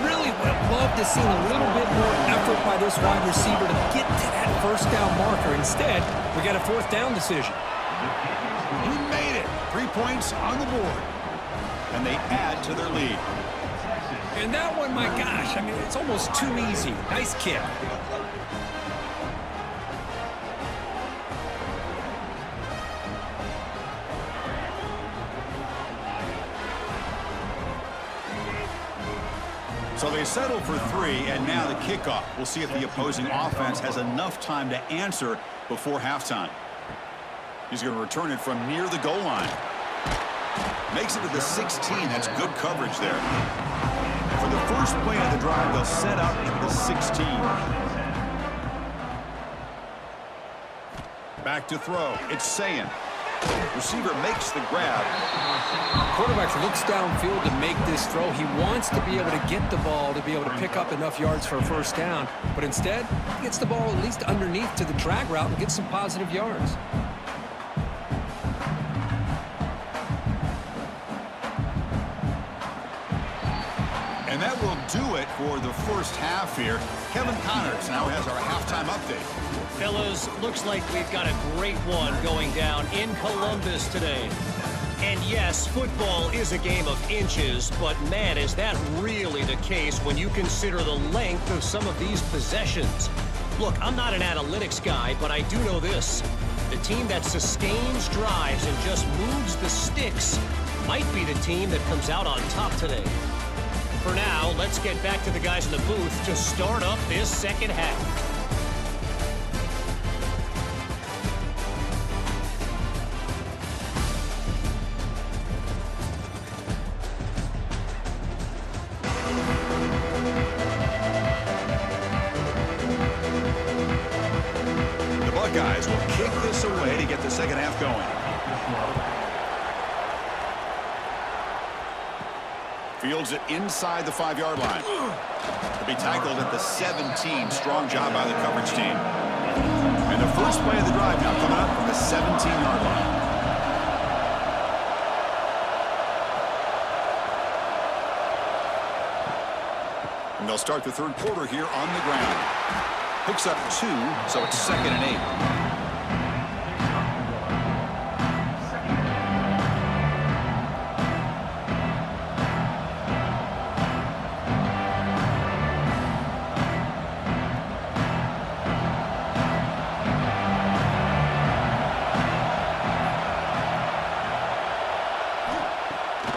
Really would have loved to see a little bit more effort by this wide receiver to get to that first down marker. Instead, we got a 4th down decision. He made it. 3 points on the board. And they add to their lead. And that one, my gosh, I mean, it's almost too easy. Nice kick. So they settle for 3, and now the kickoff. We'll see if the opposing offense has enough time to answer before halftime. He's going to return it from near the goal line. Makes it to the 16. That's good coverage there. For the first play of the drive, they'll set up at the 16. Back to throw. It's Sayin. Receiver makes the grab. Quarterback looks downfield to make this throw. He wants to be able to get the ball to be able to pick up enough yards for a first down. But instead, he gets the ball at least underneath to the drag route and gets some positive yards. And that will do it for the first half here. Kevin Connors now has our halftime update. Fellas, looks like we've got a great one going down in Columbus today. And yes, football is a game of inches, but man, is that really the case when you consider the length of some of these possessions. Look, I'm not an analytics guy, but I do know this. The team that sustains drives and just moves the sticks might be the team that comes out on top today. For now, let's get back to the guys in the booth to start up this second half. The Buckeyes will kick this away to get the second half going. Fields it inside the 5-yard line. To be tackled at the 17. Strong job by the coverage team. And the first play of the drive now coming up from the 17-yard line. And they'll start the third quarter here on the ground. Picks up 2, so it's 2nd and 8.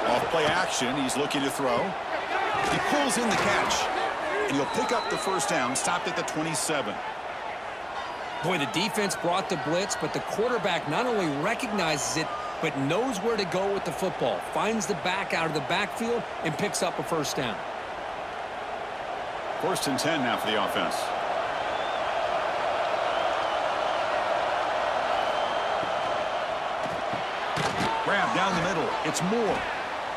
Off-play action, he's looking to throw. He pulls in the catch. And he'll pick up the first down, stopped at the 27. Boy, the defense brought the blitz, but the quarterback not only recognizes it, but knows where to go with the football. Finds the back out of the backfield and picks up a first down. 1st and 10 now for the offense. Grab down the middle. It's Moore.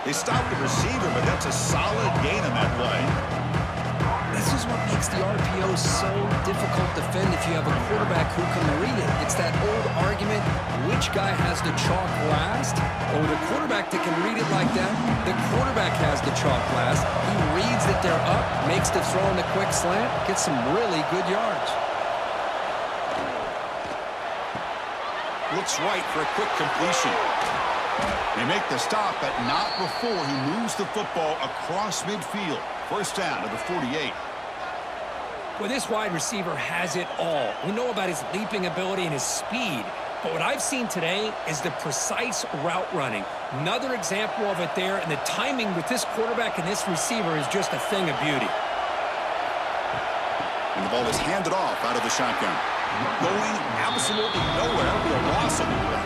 They stop the receiver, but that's a solid gain on that play. This is what makes the RPO so difficult to defend if you have a quarterback who can read it. It's that old argument, which guy has the chalk last? Well, with a quarterback that can read it like that, the quarterback has the chalk last. He reads that they're up, makes the throw in the quick slant, gets some really good yards. Looks right for a quick completion. They make the stop, but not before he moves the football across midfield. First down to the 48. Well, this wide receiver has it all. We know about his leaping ability and his speed, but what I've seen today is the precise route running. Another example of it there, and the timing with this quarterback and this receiver is just a thing of beauty. And the ball is handed off out of the shotgun. Going absolutely nowhere with a loss of the play.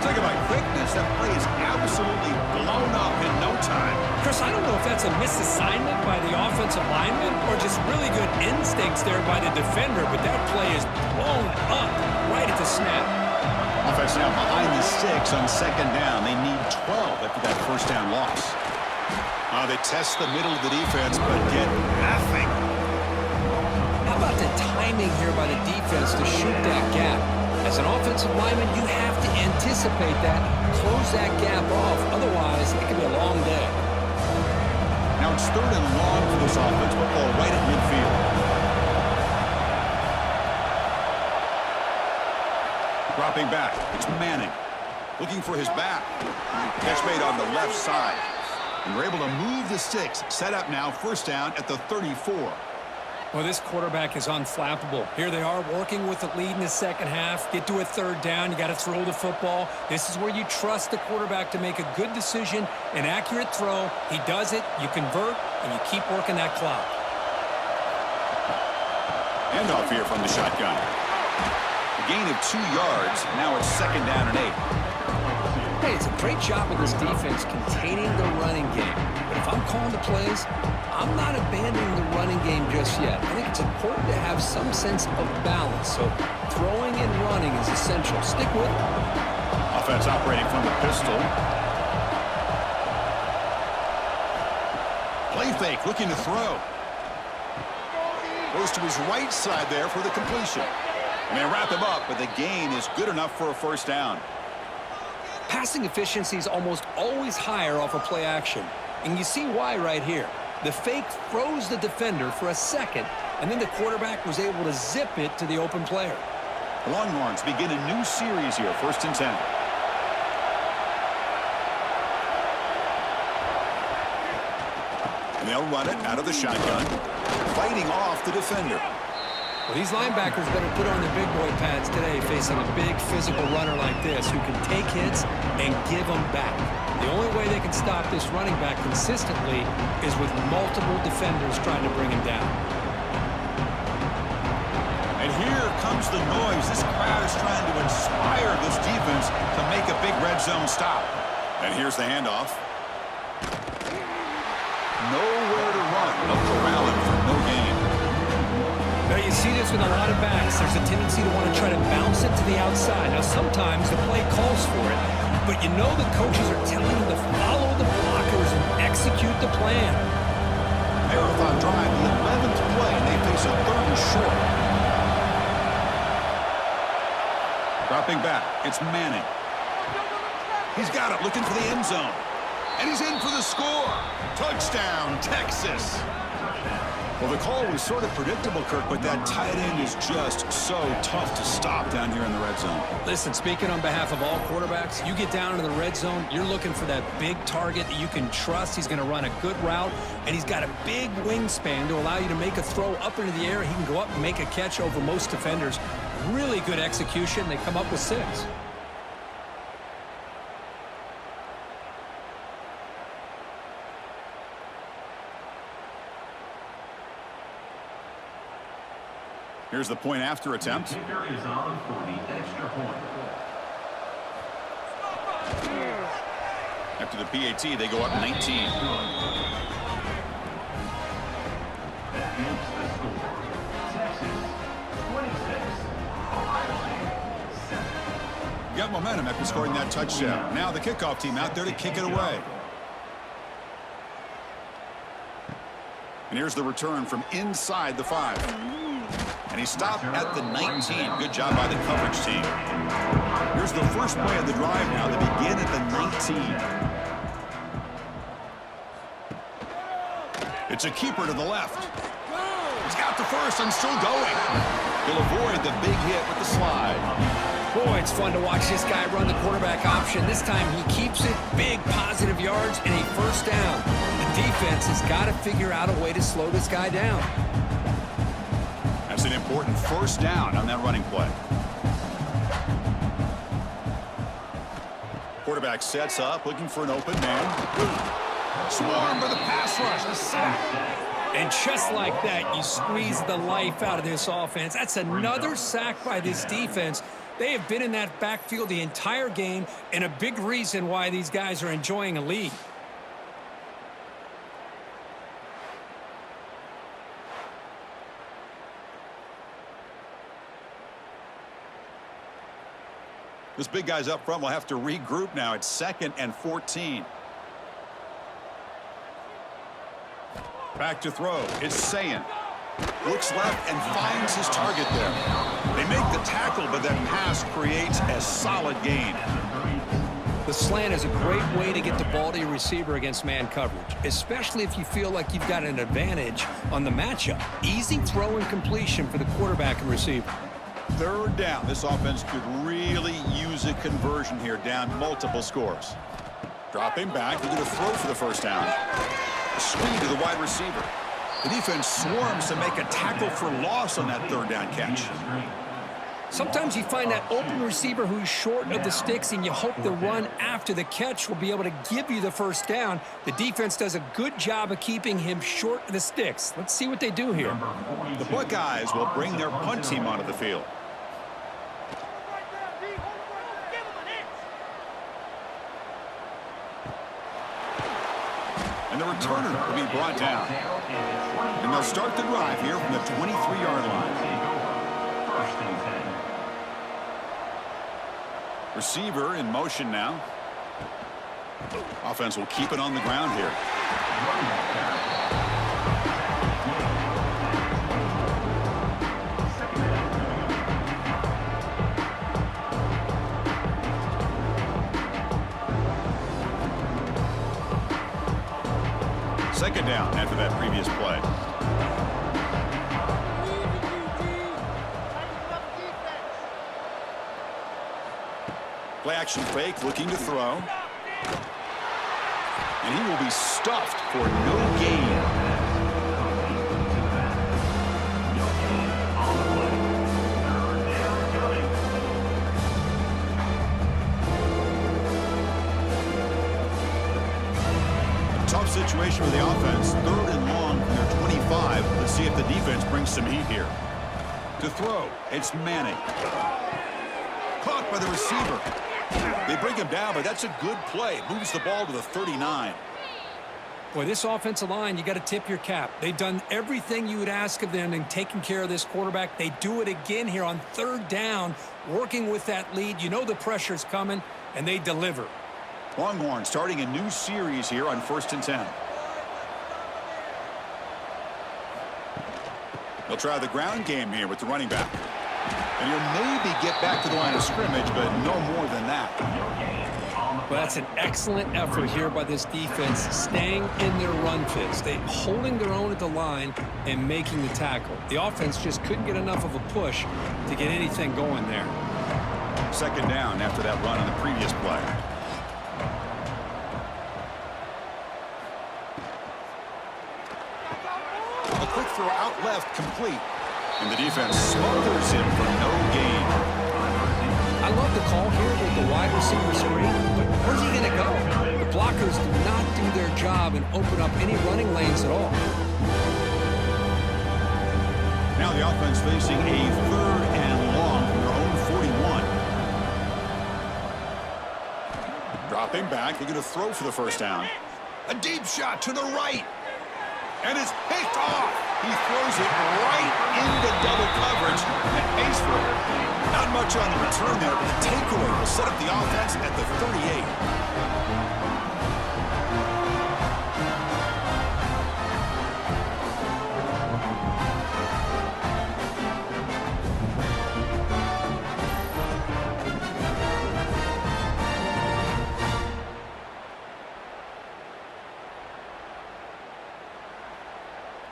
Talk about quickness, that play is absolutely blown up in no time. Chris, I don't know if that's a misassignment by the offensive lineman or just really good instincts there by the defender, but that play is blown up right at the snap. Offense now behind the 6 on 2nd down. They need 12 after that first down loss. They test the middle of the defense, but get nothing. How about the timing here by the defense to shoot that gap? As an offensive lineman, you have to anticipate that, close that gap off. Otherwise, it could be a long day. Now it's 3rd and long for this offense. Football right at midfield. Dropping back. It's Manning. Looking for his back. Catch made on the left side. And we're able to move the sticks. Set up now, first down at the 34. Well, this quarterback is unflappable. Here they are working with the lead in the second half. Get to a 3rd down. You got to throw the football. This is where you trust the quarterback to make a good decision, an accurate throw. He does it. You convert. and you keep working that clock. Handoff here from the shotgun. A gain of 2 yards. Now it's 2nd down and 8. Hey, it's a great job of this defense containing the running game. But if I'm calling the plays, I'm not abandoning the running game just yet. I think it's important to have some sense of balance. So throwing and running is essential. Stick with it. Offense operating from the pistol. Play fake, looking to throw. Goes to his right side there for the completion. And they wrap him up, but the gain is good enough for a 1st down. Passing efficiency is almost always higher off of play action. And you see why right here. The fake froze the defender for a second, and then the quarterback was able to zip it to the open player. The Longhorns begin a new series here, 1st and 10. And they'll run it out of the shotgun, fighting off the defender. Well, these linebackers better put on their big boy pads today facing a big physical runner like this who can take hits and give them back. The only way they can stop this running back consistently is with multiple defenders trying to bring him down. And here comes the noise. This crowd is trying to inspire this defense to make a big red zone stop. And here's the handoff. Nowhere to run. They'll corral him for no gain. Now you see this with a lot of backs. There's a tendency to want to try to bounce it to the outside. Now sometimes the play calls for it, but you know the coaches are telling them to follow the blockers and execute the plan. Marathon drive, the 11th play, and they face a 3rd and short. Dropping back, it's Manning. He's got it, looking for the end zone. And he's in for the score. Touchdown, Texas. Well, the call was sort of predictable, Kirk, but that tight end is just so tough to stop down here in the red zone. Listen, speaking on behalf of all quarterbacks, you get down into the red zone, you're looking for that big target that you can trust. He's going to run a good route, and he's got a big wingspan to allow you to make a throw up into the air. He can go up and make a catch over most defenders. Really good execution. They come up with 6. Here's the point after attempt. The kicker is on for the extra point. After the PAT, they go up 19. That makes the score. Texas 26, Ohio State 7. Got momentum after scoring that touchdown. Now the kickoff team out there to kick it away. And here's the return from inside the 5. And he stopped at the 19. Good job by the coverage team. Here's the first play of the drive now. They begin at the 19. It's a keeper to the left. He's got the first and still going. He'll avoid the big hit with the slide. Boy, it's fun to watch this guy run the quarterback option. This time he keeps it, big positive yards, and a 1st down. The defense has got to figure out a way to slow this guy down. That's an important 1st down on that running play. Quarterback sets up, looking for an open man. Swarm for the pass rush, the sack. And just like that, you squeeze the life out of this offense. That's another sack by this defense. They have been in that backfield the entire game, and a big reason why these guys are enjoying a lead. This big guy's up front will have to regroup now. It's 2nd and 14. Back to throw. It's Sayin. Looks left and finds his target there. They make the tackle, but that pass creates a solid gain. The slant is a great way to get the ball to your receiver against man coverage, especially if you feel like you've got an advantage on the matchup. Easy throw and completion for the quarterback and receiver. 3rd down. This offense could really use a conversion here, down multiple scores. Dropping back, they're going to throw for the 1st down. A screen to the wide receiver. The defense swarms to make a tackle for loss on that 3rd down catch. Sometimes you find that open receiver who's short of the sticks, and you hope the run after the catch will be able to give you the first down. The defense does a good job of keeping him short of the sticks. Let's see what they do here. The Buckeyes will bring their punt team onto the field. And the returner will be brought down. And they'll start the drive here from the 23-yard line. Receiver in motion now. Offense will keep it on the ground here. Second down after that previous play. Play action fake, looking to throw. And he will be stuffed for no gain. A tough situation for the offense. 3rd and long from their 25. Let's see if the defense brings some heat here. To throw, it's Manning. Caught by the receiver. They bring him down, but that's a good play. Moves the ball to the 39. Boy, this offensive line, you got to tip your cap. They've done everything you would ask of them in taking care of this quarterback. They do it again here on 3rd down, working with that lead. You know the pressure's coming, and they deliver. Longhorns starting a new series here on 1st and 10. They'll try the ground game here with the running back. And he'll maybe get back to the line of scrimmage, but no more than that. Well, that's an excellent effort here by this defense, staying in their run fits. They holding their own at the line and making the tackle. The offense just couldn't get enough of a push to get anything going there. Second down after that run on the previous play. A quick throw out left, complete. And the defense smothers him for no gain. I love the call here with the wide receiver screen, but where's he going to go? The blockers do not do their job and open up any running lanes at all. Now the offense facing a 3rd and long from their own 41. Dropping back, they're going to throw for the first down. A deep shot to the right. And it's picked off. He throws it right into double coverage and pays for it. Not much on the return there, but the takeaway will set up the offense at the 38.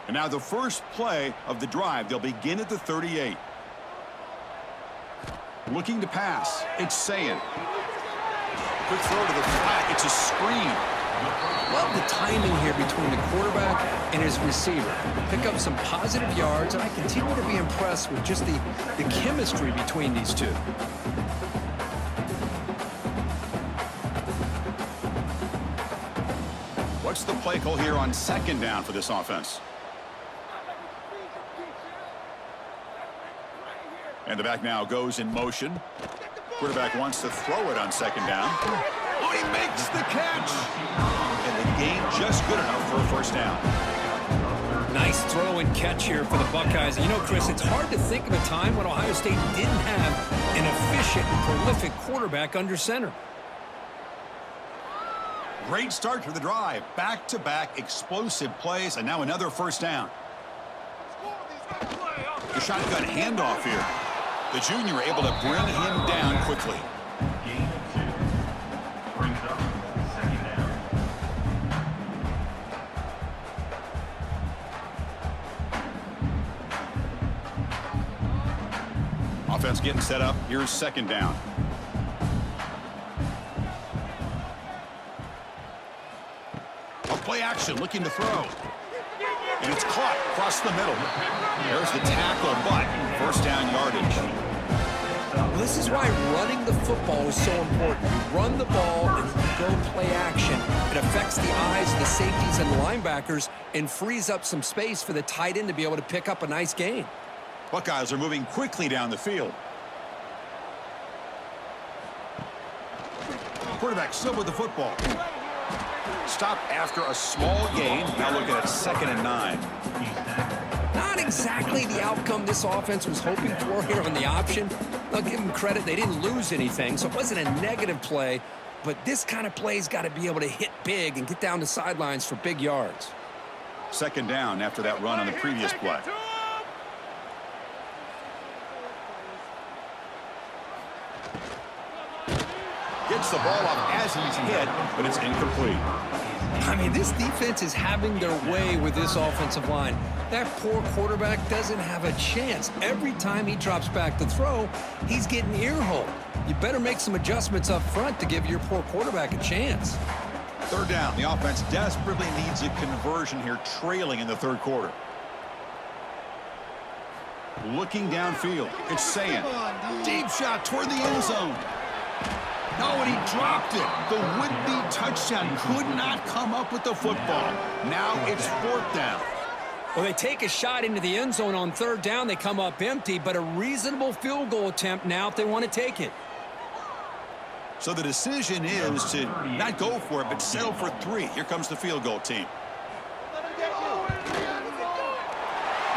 And now the first play of the drive. They'll begin at the 38. Looking to pass. It's Sayin. Quick throw to the flat. It's a screen. Love the timing here between the quarterback and his receiver. Pick up some positive yards, and I continue to be impressed with just the chemistry between these two. What's the play call here on 2nd down for this offense? And the back now goes in motion. Quarterback wants to throw it on 2nd down. Oh, he makes the catch. And the gain just good enough for a first down. Nice throw and catch here for the Buckeyes. You know, Chris, it's hard to think of a time when Ohio State didn't have an efficient, prolific quarterback under center. Great start to the drive. Back-to-back explosive plays, and now another first down. The shotgun handoff here. The junior able to bring him down quickly. Gain of 2. Brings up 2nd down. Offense getting set up. Here's 2nd down. A play action, looking to throw. And it's caught across the middle. There's the tackle, but first down yardage. Well, this is why running the football is so important. You run the ball and you go play action. It affects the eyes of the safeties and linebackers and frees up some space for the tight end to be able to pick up a nice gain. Buckeyes are moving quickly down the field. Quarterback still with the football. Stopped after a small gain. Now looking at 2nd and 9. Not exactly the outcome this offense was hoping for here on the option. I'll give them credit. They didn't lose anything, so it wasn't a negative play. But this kind of play's got to be able to hit big and get down the sidelines for big yards. 2nd down after that run on the previous play. Gets the ball up as he's hit, but it's incomplete. I mean, this defense is having their way with this offensive line. That poor quarterback doesn't have a chance. Every time he drops back to throw, he's getting ear-holed. You better make some adjustments up front to give your poor quarterback a chance. 3rd down. The offense desperately needs a conversion here, trailing in the 3rd quarter. Looking downfield. It's saying deep shot toward the end zone. No, and he dropped it. The would-be touchdown could not come up with the football. Now it's 4th down. Well, they take a shot into the end zone on 3rd down. They come up empty, but a reasonable field goal attempt now if they want to take it. So the decision is to not go for it, but settle for 3. Here comes the field goal team.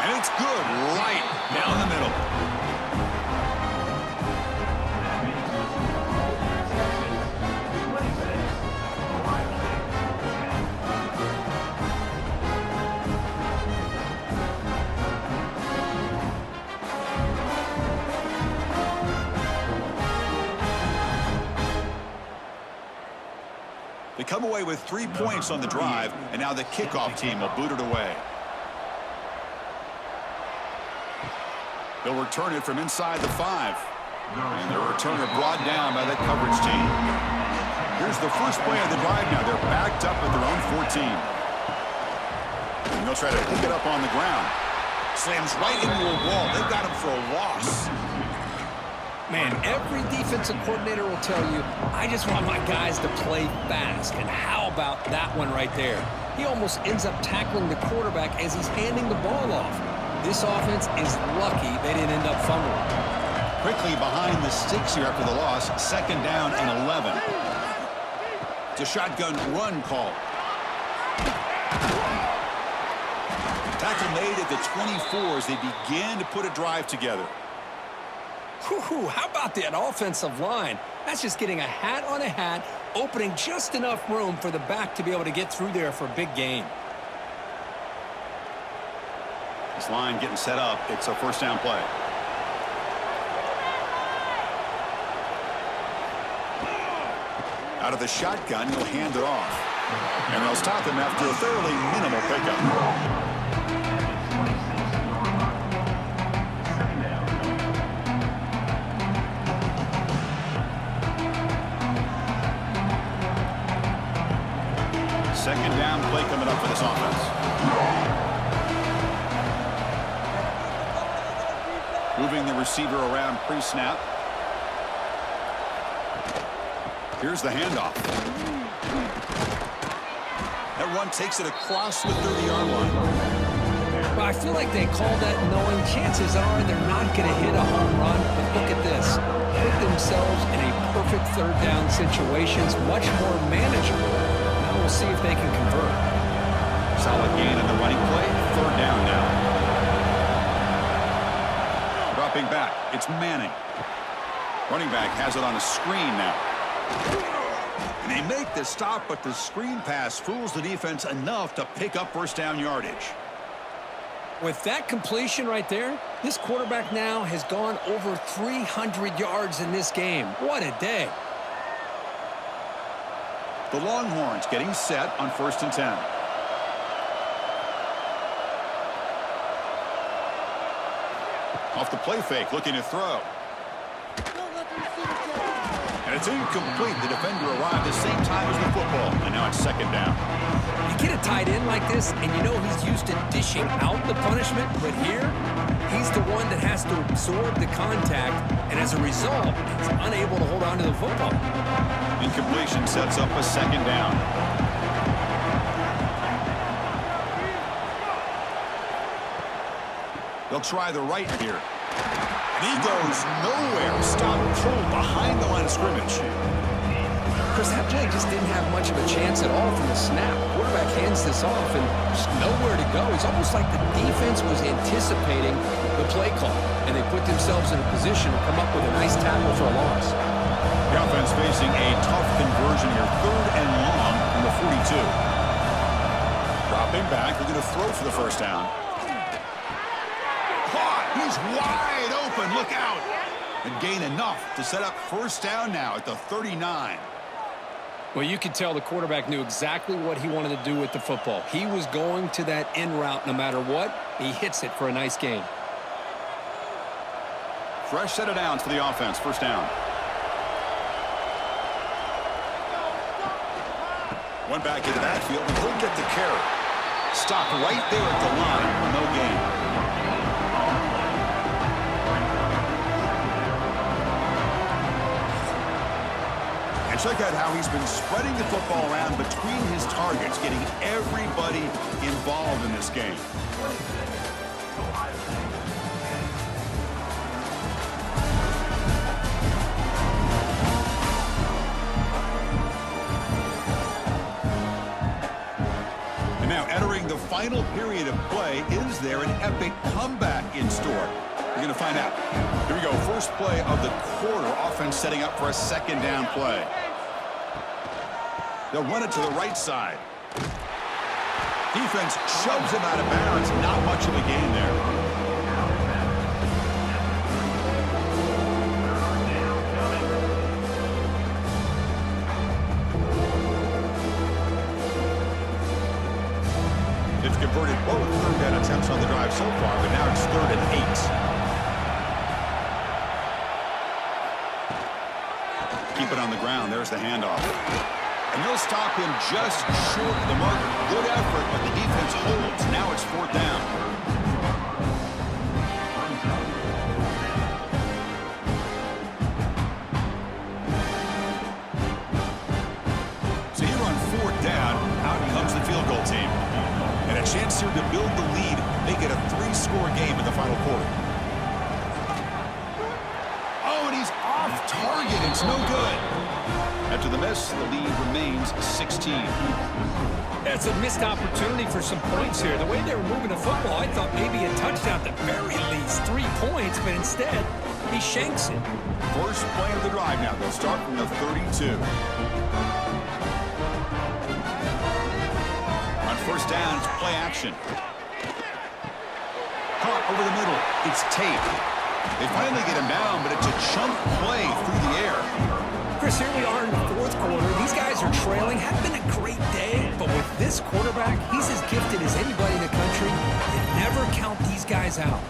And it's good right down the middle. They come away with 3 points on the drive, and now the kickoff team will boot it away. They'll return it from inside the 5. And the returner brought down by that coverage team. Here's the first play of the drive now. They're backed up at their own 14. And they'll try to pick it up on the ground. Slams right into a wall. They've got him for a loss. Man, every defensive coordinator will tell you, I just want my guys to play fast. And how about that one right there? He almost ends up tackling the quarterback as he's handing the ball off. This offense is lucky they didn't end up fumbling. Quickly behind the sticks here after the loss. 2nd down and 11. It's a shotgun run call. Tackle made at the 24 as they begin to put a drive together. Whew, how about that offensive line? That's just getting a hat on a hat, opening just enough room for the back to be able to get through there for a big gain. This line getting set up. It's a 1st down play. Out of the shotgun, he'll hand it off. And they'll stop him after a fairly minimal pickup. Second down play coming up for this offense. Moving the receiver around pre-snap. Here's the handoff. That run takes it across the 30-yard line. Well, I feel like they call that knowing chances are they're not going to hit a home run. But look at this. Put themselves in a perfect 3rd down situations, much more manageable. We'll see if they can convert. Solid gain on the running play. 3rd down now. Dropping back. It's Manning. Running back has it on a screen now. And they make the stop, but the screen pass fools the defense enough to pick up 1st down yardage. With that completion right there, this quarterback now has gone over 300 yards in this game. What a day. The Longhorns getting set on 1st and 10. Off the play fake, looking to throw. And it's incomplete. The defender arrived at the same time as the football, and now it's 2nd down. You get a tight end like this, and you know he's used to dishing out the punishment, but here, he's the one that has to absorb the contact, and as a result, he's unable to hold on to the football. Incompletion sets up a second down. They'll try the right here. And he goes nowhere. Stop pulled behind the line of scrimmage. Chris, that play just didn't have much of a chance at all from the snap. Quarterback hands this off and just nowhere to go. It's almost like the defense was anticipating the play call, and they put themselves in a position to come up with a nice tackle for a loss. The offense facing a tough conversion here. 3rd and long from the 42. Dropping back. They're going to throw for the first down. Caught. He's wide open. Look out. And gain enough to set up first down now at the 39. Well, you could tell the quarterback knew exactly what he wanted to do with the football. He was going to that in route no matter what. He hits it for a nice gain. Fresh set of downs for the offense. First down. One back into that field, and he'll get the carry. Stopped right there at the line. No gain. And check out how he's been spreading the football around between his targets, getting everybody involved in this game. And now entering the final period of play, is there an epic comeback in store? We're going to find out. Here we go. First play of the quarter. Offense setting up for a second down play. They'll run it to the right side. Defense shoves him out of bounds. Not much of a gain there. It's converted both third down attempts on the drive so far, but now it's 3rd and 8. Keep it on the ground. There's the handoff. And they'll stop him just short of the mark. Good effort, but the defense holds. Now it's 4th down. So here on 4th down, out comes the field goal team. And a chance here to build the lead, make it a 3-score game in the final quarter. Oh, and he's off target. It's no good. After the miss, the lead remains 16. That's a missed opportunity for some points here. The way they were moving the football, I thought maybe a touchdown at the very least. 3 points, but instead, he shanks it. First play of the drive now. They'll start from the 32. On first down, it's play action. Caught over the middle. It's Tate. They finally get him down, but it's a chunk play through the air. Chris, here we are in the 4th quarter. These guys are trailing. Had been a great day, but with this quarterback, he's as gifted as anybody in the country. You never count these guys out.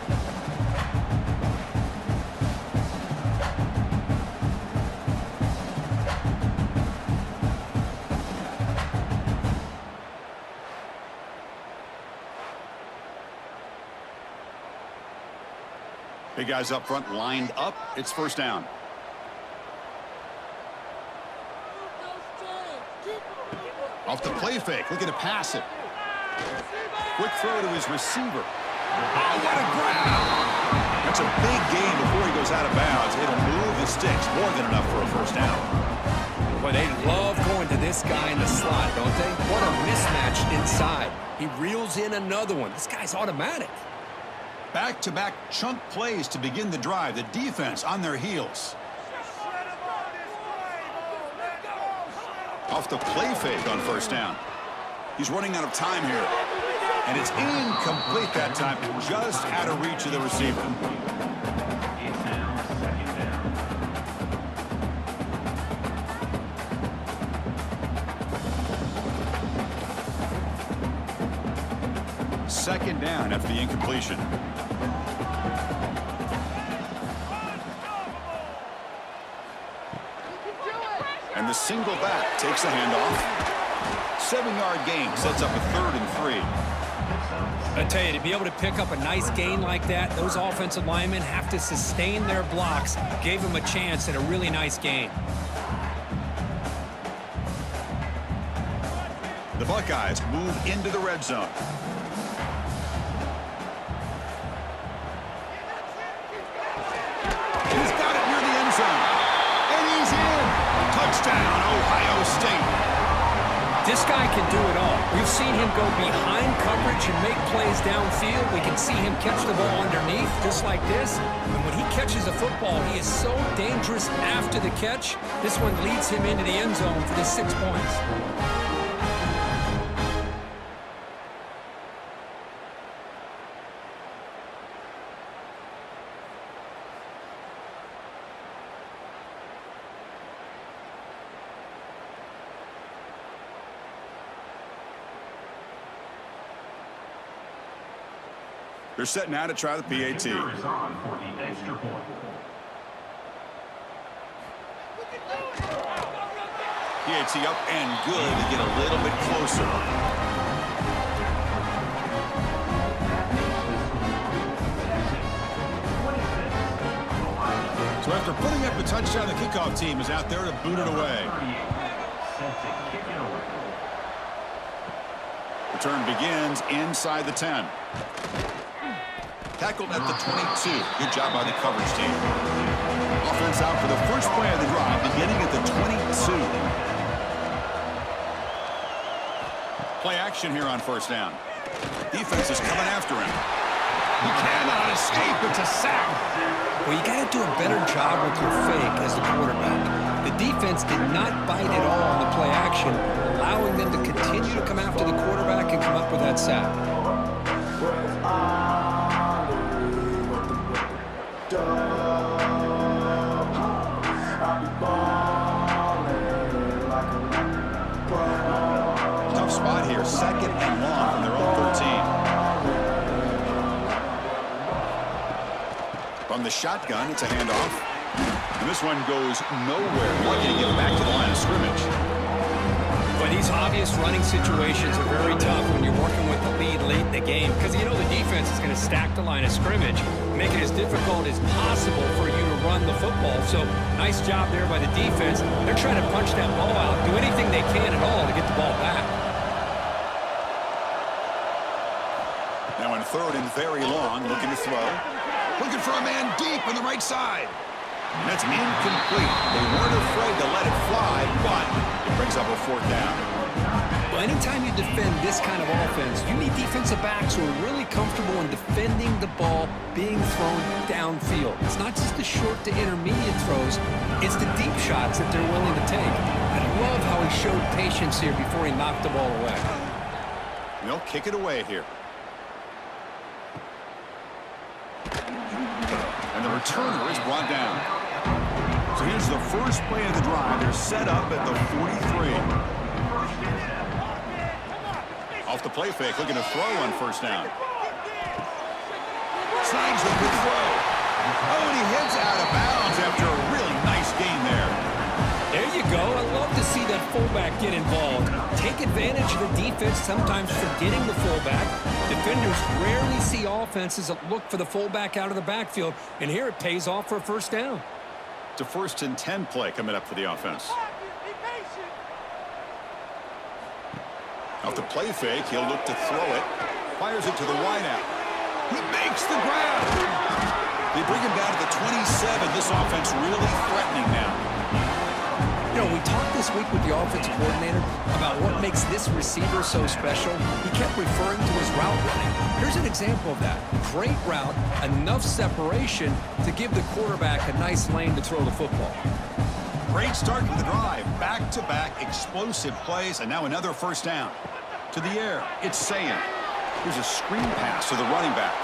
Big guys up front lined up. It's first down. Off the play fake, looking to pass it. Quick throw to his receiver. Oh, what a grab! That's a big gain before he goes out of bounds. It'll move the sticks, more than enough for a first down. Boy, they love going to this guy in the slot, don't they? What a mismatch inside. He reels in another one. This guy's automatic. Back-to-back chunk plays to begin the drive. The defense on their heels. Off the play fake on first down. He's running out of time here. And it's incomplete that time, just out of reach of the receiver. Second down after the incompletion. And the single back takes the handoff. 7-yard gain sets up a 3rd and 3. I tell you, to be able to pick up a nice gain like that, those offensive linemen have to sustain their blocks. Gave them a chance at a really nice gain. The Buckeyes move into the red zone. He's got it near the end zone. And he's in. Touchdown, Ohio State. This guy can do it all. We've seen him go behind coverage and make plays downfield. We can see him catch the ball underneath, just like this. And when he catches a football, he is so dangerous after the catch. This one leads him into the end zone for the 6 points. They're setting out to try the PAT. Is on for the extra point. PAT up and good to get a little bit closer. So after putting up a touchdown, the kickoff team is out there to boot it away. Set to kick it away. Return begins inside the 10. Tackled at the 22. Good job by the coverage team. Offense out for the first play of the drive, beginning at the 22. Play action here on first down. Defense is coming after him. He cannot escape. It's a sack. Well, you got to do a better job with your fake as the quarterback. The defense did not bite at all on the play action, allowing them to continue to come after the quarterback and come up with that sack. Tough spot here. 2nd and long from their own 13. From the shotgun, it's a handoff. And this one goes nowhere. Lucky to get back to the line of scrimmage. But these obvious running situations are very tough when you're working with the lead late in the game, because you know the defense is going to stack the line of scrimmage, make it as difficult as possible for you to run the football. So nice job there by the defense. They're trying to punch that ball out, do anything they can at all to get the ball back. Now in 3rd and very long, looking to throw. Looking for a man deep on the right side. And that's incomplete. They weren't afraid to let it fly, but it brings up a 4th down. Well, anytime you defend this kind of offense, you need defensive backs who are really comfortable in defending the ball being thrown downfield. It's not just the short to intermediate throws, it's the deep shots that they're willing to take. I love how he showed patience here before he knocked the ball away. And they'll kick it away here. And the returner is brought down. So here's the first play of the drive. They're set up at the 43. Off the play fake, looking to throw on first down. Slides a good throw. Oh, and he heads out of bounds after a really nice gain there. There you go. I love to see that fullback get involved. Take advantage of the defense, sometimes forgetting the fullback. Defenders rarely see offenses that look for the fullback out of the backfield, and here it pays off for a first down. It's a 1st and 10 play coming up for the offense. Off the play fake, he'll look to throw it. Fires it to the wideout. He makes the grab. They bring him down to the 27. This offense really threatening now. You know, we talked this week with the offensive coordinator about what makes this receiver so special. He kept referring to his route running. Here's an example of that. Great route, enough separation to give the quarterback a nice lane to throw the football. Great start to the drive. Back-to-back explosive plays, and now another first down. To the air, it's Sayan. Here's a screen pass to the running back.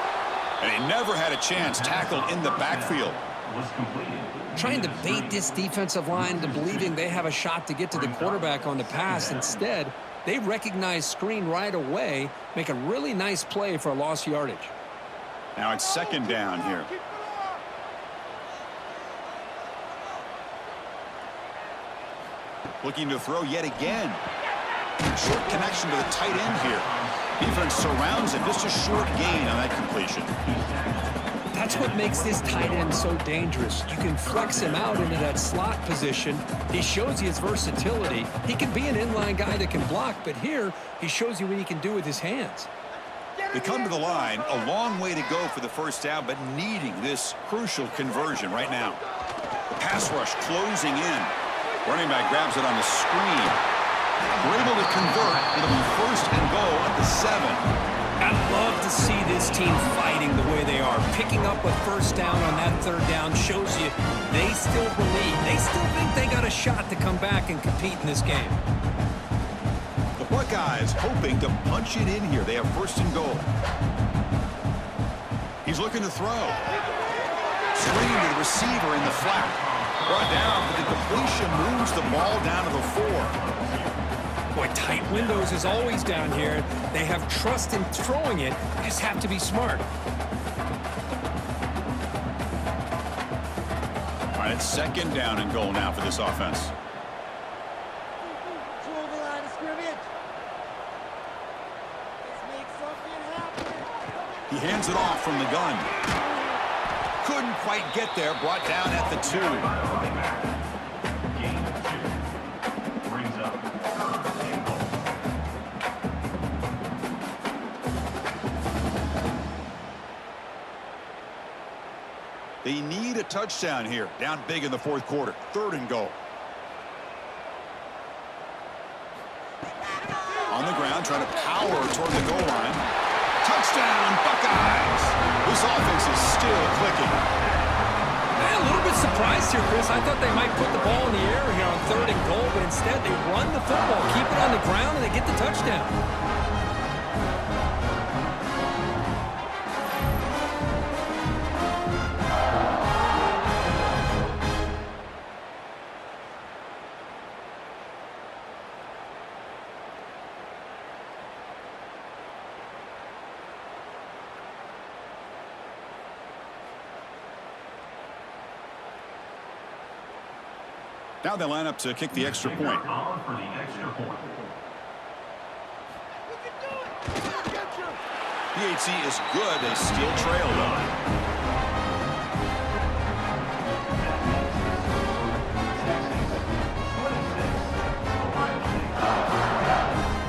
And he never had a chance tackled in the backfield. Was completed. Trying to bait this defensive line into believing they have a shot to get to the quarterback on the pass. Instead, they recognize screen right away, make a really nice play for a lost yardage. Now it's 2nd down here. Looking to throw yet again. Short connection to the tight end here. Defense surrounds him. Just a short gain on that completion. That's what makes this tight end so dangerous. You can flex him out into that slot position. He shows you his versatility. He can be an inline guy that can block, but here he shows you what he can do with his hands. They come to the line, a long way to go for the first down, but needing this crucial conversion right now. The pass rush closing in. Running back grabs it on the screen. We're able to convert. It'll be first and goal at the 7. I love to see this team fighting the way they are. Picking up a first down on that third down shows you they still believe. They still think they got a shot to come back and compete in this game. The Buckeyes hoping to punch it in here. They have first and goal. He's looking to throw. Screen to the receiver in the flat. Brought down, but the completion moves the ball down to the 4. Boy, tight windows is always down here. They have trust in throwing it. They just have to be smart. All right, it's second down and goal now for this offense. He hands it off from the gun. Couldn't quite get there. Brought down at the 2. Gain of 2. Brings up first and goal. They need a touchdown here. Down big in the fourth quarter. Third and goal. On the ground, trying to power toward the goal line. Touchdown, Buckeyes! This offense is still clicking. A little bit surprised here, Chris. I thought they might put the ball in the air here on third and goal, but instead they run the football, keep it on the ground, and they get the touchdown. Now they line up to kick the extra point. On for the extra point. PHC is good. They still trail, though.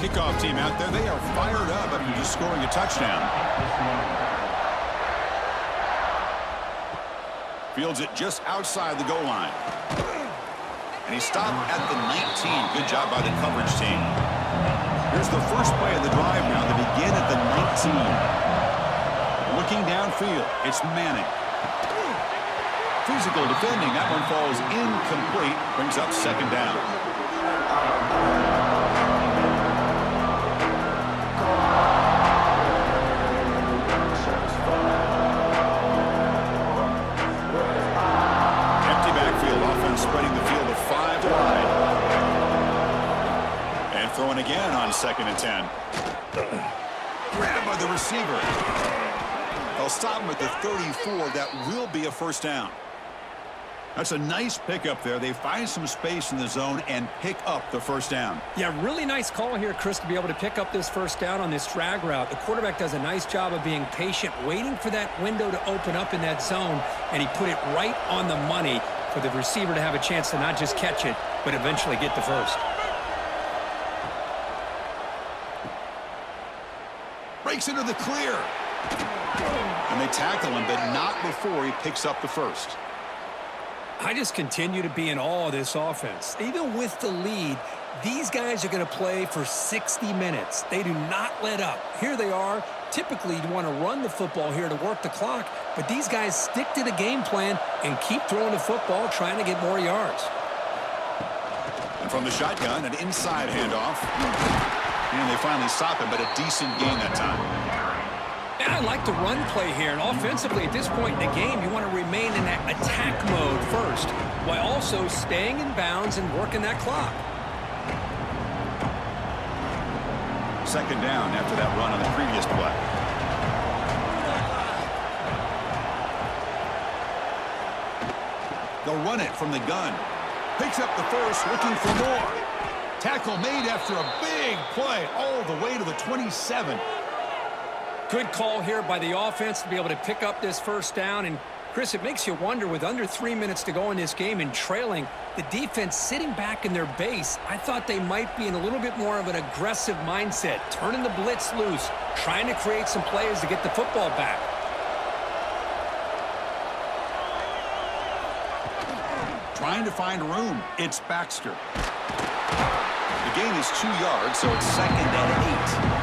Kickoff team out there. They are fired up after just scoring a touchdown. Fields it just outside the goal line. And he stopped at the 19. Good job by the coverage team. Here's the first play of the drive now. They begin at the 19. Looking downfield, it's Manning. Physical defending. That one falls incomplete. Brings up second down. Empty backfield offense spreading the field of 5 wide. And throwing again on second and 10. Grabbed by the receiver. They'll stop him at the 34. That will be a first down. That's a nice pickup there. They find some space in the zone and pick up the first down. Yeah, really nice call here, Chris, to be able to pick up this first down on this drag route. The quarterback does a nice job of being patient, waiting for that window to open up in that zone, and he put it right on the money for the receiver to have a chance to not just catch it, but eventually get the first. Breaks into the clear. And they tackle him, but not before he picks up the first. I just continue to be in awe of this offense. Even with the lead, these guys are going to play for 60 minutes. They do not let up. Here they are. Typically, you want to run the football here to work the clock, but these guys stick to the game plan and keep throwing the football, trying to get more yards. And from the shotgun, an inside handoff. And they finally stop him, but a decent gain that time. And I like the run play here. And offensively, at this point in the game, you want to remain in that attack mode first, while also staying in bounds and working that clock. Second down after that run on the previous play. They'll run it from the gun. Picks up the first, looking for more. Tackle made after a big Big play all the way to the 27. Good call here by the offense to be able to pick up this first down. And, Chris, it makes you wonder, with under 3 minutes to go in this game and trailing, the defense sitting back in their base, I thought they might be in a little bit more of an aggressive mindset, turning the blitz loose, trying to create some plays to get the football back. Trying to find room. It's Baxter. The gain is 2 yards, so it's 2nd and 8.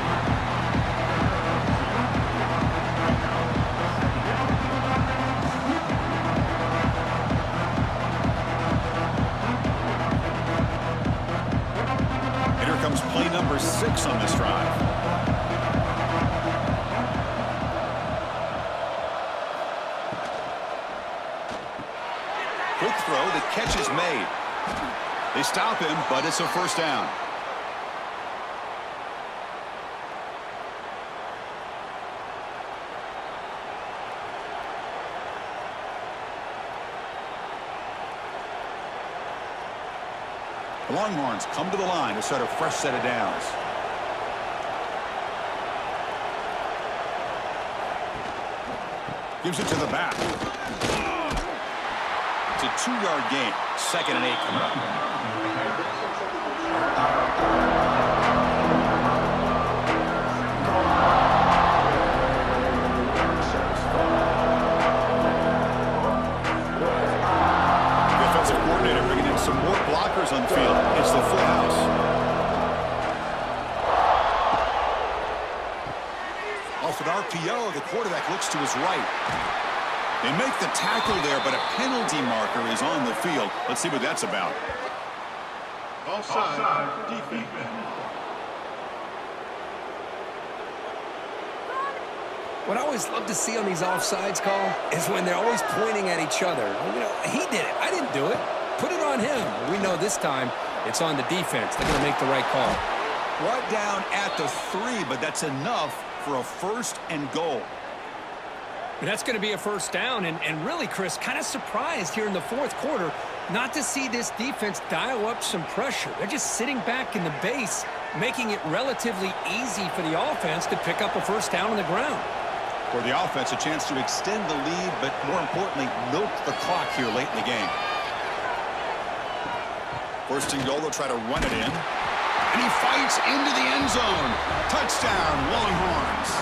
Comes play number 6 on this drive. Quick throw, the catch is made. They stop him, but it's a first down. The Longhorns come to the line to start a fresh set of downs. Gives it to the back. It's a 2-yard gain. 2nd and 8 coming up. Defensive coordinator bringing in some more blockers on the field. It's the full house. Off an RPO, the quarterback looks to his right. They make the tackle there, but a penalty marker is on the field. Let's see what that's about. Offside, defense. What I always love to see on these offsides call is when they're always pointing at each other. You know, he did it. I didn't do it. Put it on him. We know this time it's on the defense. They're going to make the right call. Brought down at the 3, but that's enough for a 1st and goal. And that's going to be a first down. And really, Chris, kind of surprised here in the 4th quarter not to see this defense dial up some pressure. They're just sitting back in the base, making it relatively easy for the offense to pick up a first down on the ground. For the offense, a chance to extend the lead, but more importantly, milk the clock here late in the game. 1st and goal, they'll try to run it in. And he fights into the end zone. Touchdown, Longhorns.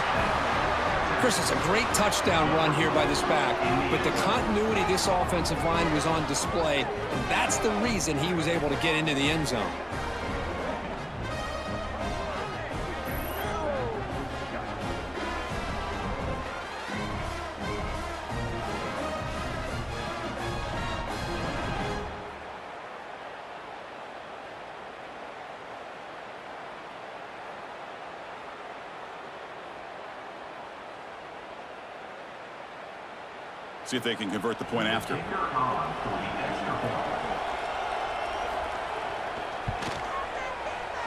Chris, it's a great touchdown run here by this back, but the continuity of this offensive line was on display, and that's the reason he was able to get into the end zone. See if they can convert the point after.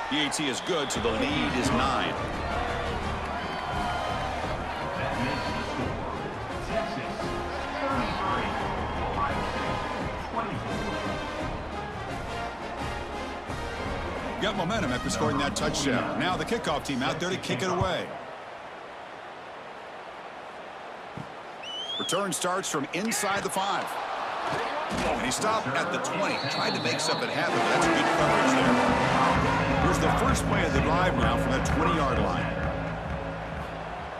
The AT is good, so the lead is 9. Got momentum after scoring that touchdown. Now the kickoff team out there to kick it away. Return starts from inside the 5. And he stopped at the 20. Tried to make something happen, but that's good coverage there. Here's the first play of the drive now from the 20-yard line.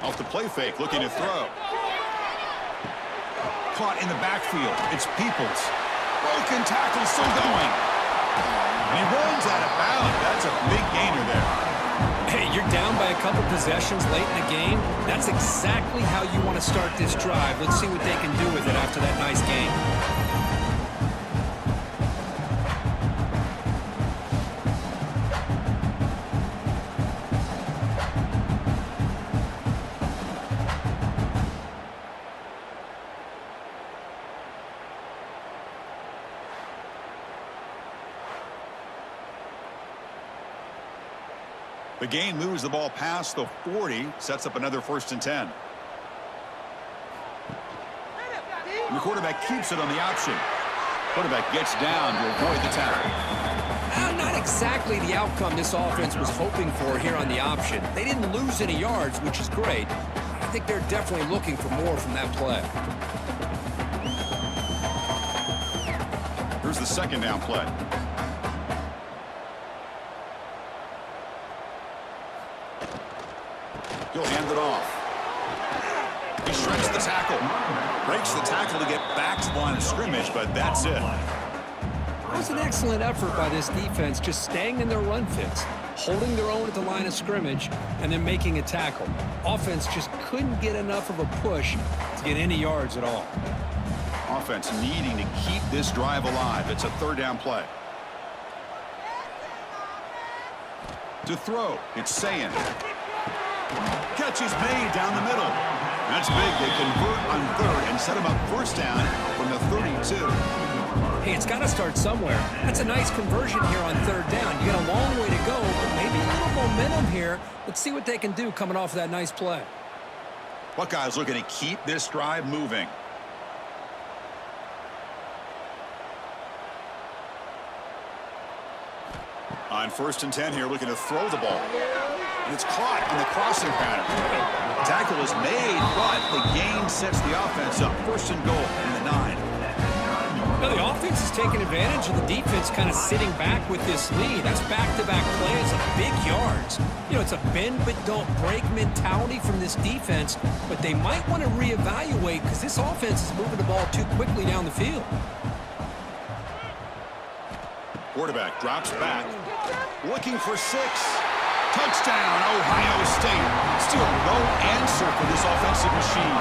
Off the play fake, looking to throw. Caught in the backfield. It's Peoples. Broken tackle, still going. And he runs out of bounds. That's a big gainer there. Hey, you're down by a couple possessions late in the game. That's exactly how you want to start this drive. Let's see what they can do with it after that nice game. The gain moves the ball past the 40, sets up another 1st and 10. And the quarterback keeps it on the option. Quarterback gets down to avoid the tackle. Not exactly the outcome this offense was hoping for here on the option. They didn't lose any yards, which is great. I think they're definitely looking for more from that play. Here's the second down play. He'll hand it off. He shreds the tackle. Breaks the tackle to get back to the line of scrimmage, but that's it. It was an excellent effort by this defense, just staying in their run fits, holding their own at the line of scrimmage, and then making a tackle. Offense just couldn't get enough of a push to get any yards at all. Offense needing to keep this drive alive. It's a third down play. To throw, it's Sayin. Catch is made down the middle. That's big. They convert on third and set him up first down from the 32. Hey, it's got to start somewhere. That's a nice conversion here on third down. You got a long way to go, but maybe a little momentum here. Let's see what they can do coming off of that nice play. Buckeyes looking to keep this drive moving. On 1st and 10 here, looking to throw the ball. And it's caught on the crossing pattern. Tackle is made, but the gain sets the offense up. 1st and goal in the 9. Now, the offense is taking advantage of the defense kind of sitting back with this lead. That's back-to-back plays of big yards. You know, it's a bend but don't break mentality from this defense, but they might want to reevaluate because this offense is moving the ball too quickly down the field. Quarterback drops back, looking for 6. Touchdown, Ohio State. Still no answer for this offensive machine.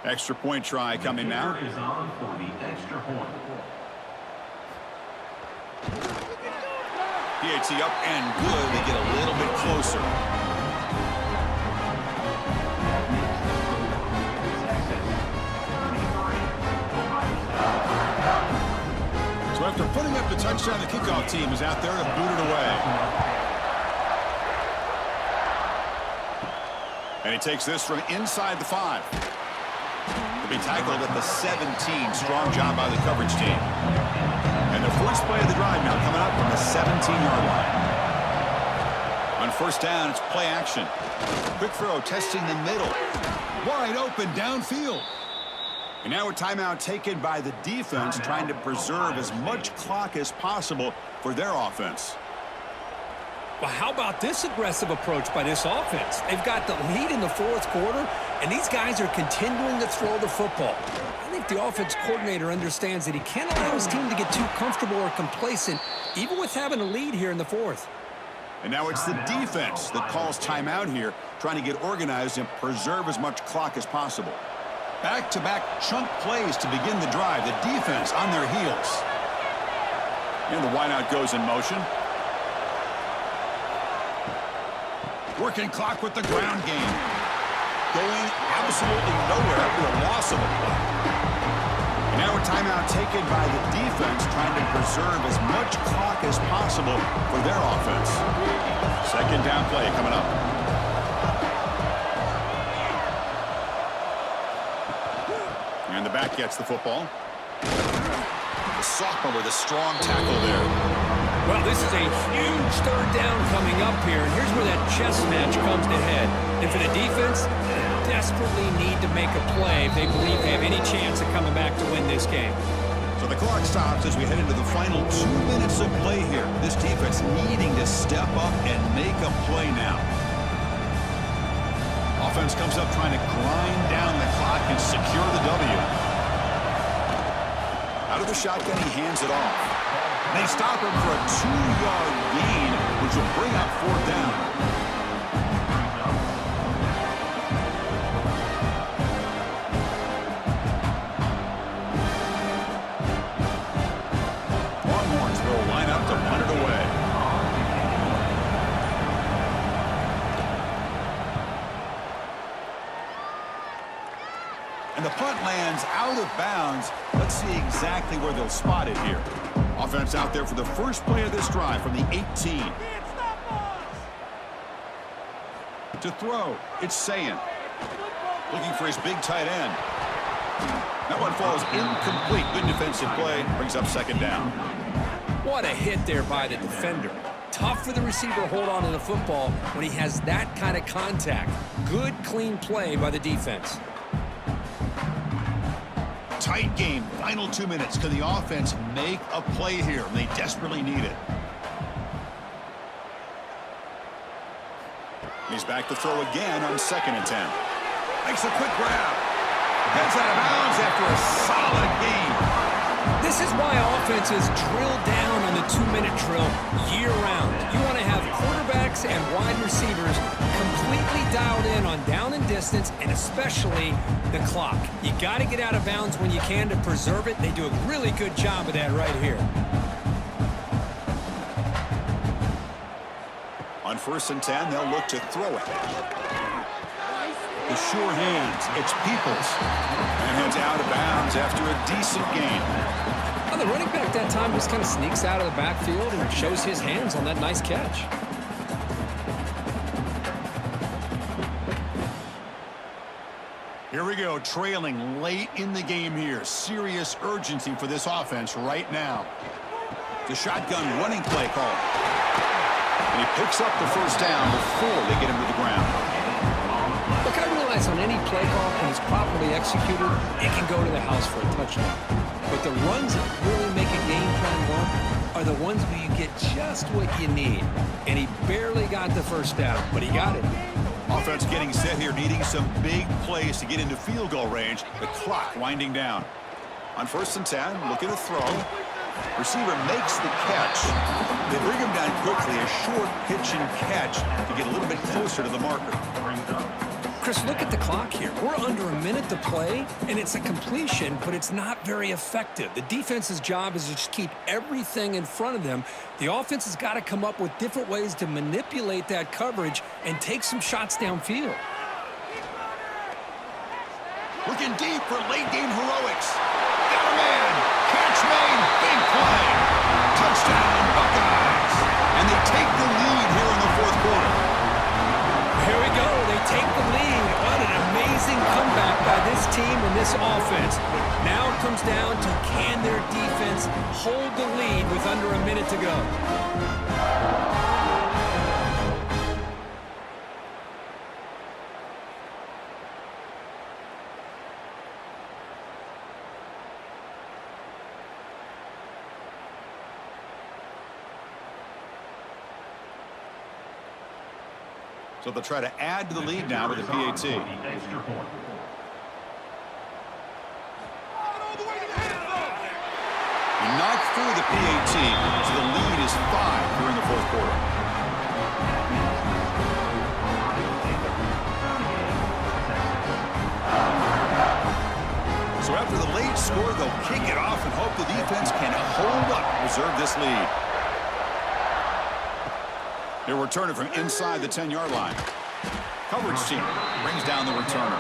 Extra point try coming now. Is on for the extra point. PAT up and good. They get a little bit closer. So after putting up the touchdown, the kickoff team is out there to boot it away. And he takes this from inside the 5. To be tackled at the 17. Strong job by the coverage team. And the first play of the drive now coming up from the 17-yard line. On 1st down, it's play action. Quick throw testing the middle. Wide open downfield. And now a timeout taken by the defense, trying to preserve as much clock as possible for their offense. Well, how about this aggressive approach by this offense? They've got the lead in the 4th quarter, and these guys are continuing to throw the football. I think the offense coordinator understands that he can't allow his team to get too comfortable or complacent, even with having a lead here in the 4th. And now it's the defense that calls timeout here, trying to get organized and preserve as much clock as possible. Back-to-back chunk plays to begin the drive. The defense on their heels. And the wideout goes in motion. Working clock with the ground game. Going absolutely nowhere after a loss of a play. And now a timeout taken by the defense, trying to preserve as much clock as possible for their offense. 2nd down play coming up. And the back gets the football. The sophomore with a strong tackle there. Well, this is a huge 3rd down coming up here, and here's where that chess match comes to head. And for the defense, they desperately need to make a play if they believe they have any chance of coming back to win this game. So the clock stops as we head into the final 2 minutes of play here. This defense needing to step up and make a play now. Offense comes up trying to grind down the clock and secure the W. Out of the shotgun, he hands it off. They stop him for a 2-yard gain, which will bring up 4th down. And the punt lands out of bounds. Let's see exactly where they'll spot it here. Offense out there for the first play of this drive from the 18. To throw, it's Sayin. Looking for his big tight end. That one falls incomplete. Good defensive play. Brings up second down. What a hit there by the defender. Tough for the receiver to hold on to the football when he has that kind of contact. Good, clean play by the defense. Tight game. Final 2 minutes. Can the offense make a play here? They desperately need it. He's back to throw again on 2nd and 10. Makes a quick grab. Gets out of bounds after a solid game. This is why offenses drill down on the 2-minute drill year-round. You want to have quarterbacks and wide receivers completely dialed in on down and distance, and especially the clock. You got to get out of bounds when you can to preserve it. They do a really good job of that right here. On 1st and 10, they'll look to throw it. The sure hands. It's Peoples. And heads out of bounds after a decent gain. Well, the running back that time just kind of sneaks out of the backfield and shows his hands on that nice catch. Here we go, trailing late in the game here. Serious urgency for this offense right now. The shotgun running play call. And he picks up the first down before they get him to the ground. Look, I realize on any play call, and it's properly executed, it can go to the house for a touchdown. But the runs that really make a game plan work are the ones where you get just what you need. And he barely got the first down, but he got it. Offense getting set here, needing some big plays to get into field goal range. The clock winding down. On 1st and 10, looking to throw. Receiver makes the catch. They bring him down quickly, a short pitch and catch to get a little bit closer to the marker. Chris, look at the clock here. We're under a minute to play, and it's a completion, but it's not very effective. The defense's job is to just keep everything in front of them. The offense has got to come up with different ways to manipulate that coverage and take some shots downfield. Looking deep for late-game heroics. Got a man. Catch made. Big play. Touchdown, Buckeyes. And they take the lead here in the 4th quarter. Here we go. They take the lead. What an amazing comeback by this team and this offense. Now it comes down to can their defense hold the lead with under a minute to go. So they'll try to add to the lead now with the PAT. Extra point. He knocked through the PAT, so the lead is 5 here in the 4th quarter. So after the late score, they'll kick it off and hope the defense can hold up and preserve this lead. They're returning from inside the 10-yard line. Coverage team brings down the returner.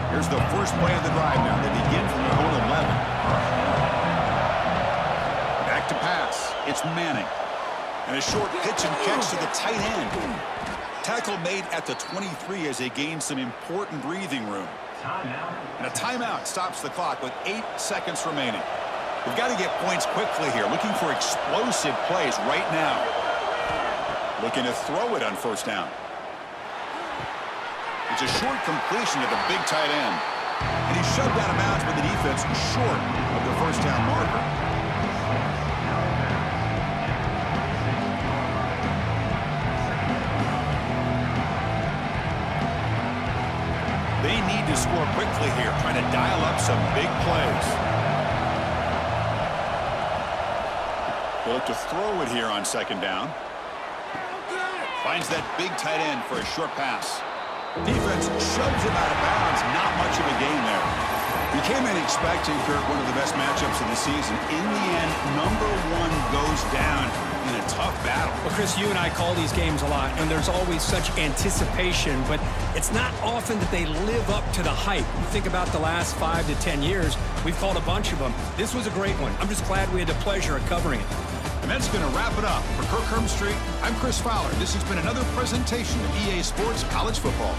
Here's the first play of the drive now. They begin from their own 11. Back to pass. It's Manning. And a short pitch and catch to the tight end. Tackle made at the 23 as they gain some important breathing room. And a timeout stops the clock with 8 seconds remaining. We've got to get points quickly here. Looking for explosive plays right now. Looking to throw it on 1st down. It's a short completion to the big tight end. And he's shoved out of bounds by the defense short of the 1st down marker. They need to score quickly here, trying to dial up some big plays. They look to throw it here on 2nd down. Finds that big tight end for a short pass. Defense shoves him out of bounds. Not much of a gain there. We came in expecting, Kurt, one of the best matchups of the season. In the end, number one goes down in a tough battle. Well, Chris, you and I call these games a lot, and there's always such anticipation, but it's not often that they live up to the hype. You think about the last 5 to 10 years, we've called a bunch of them. This was a great one. I'm just glad we had the pleasure of covering it. And that's going to wrap it up. For Kirk Hermstreet, I'm Chris Fowler. This has been another presentation of EA Sports College Football.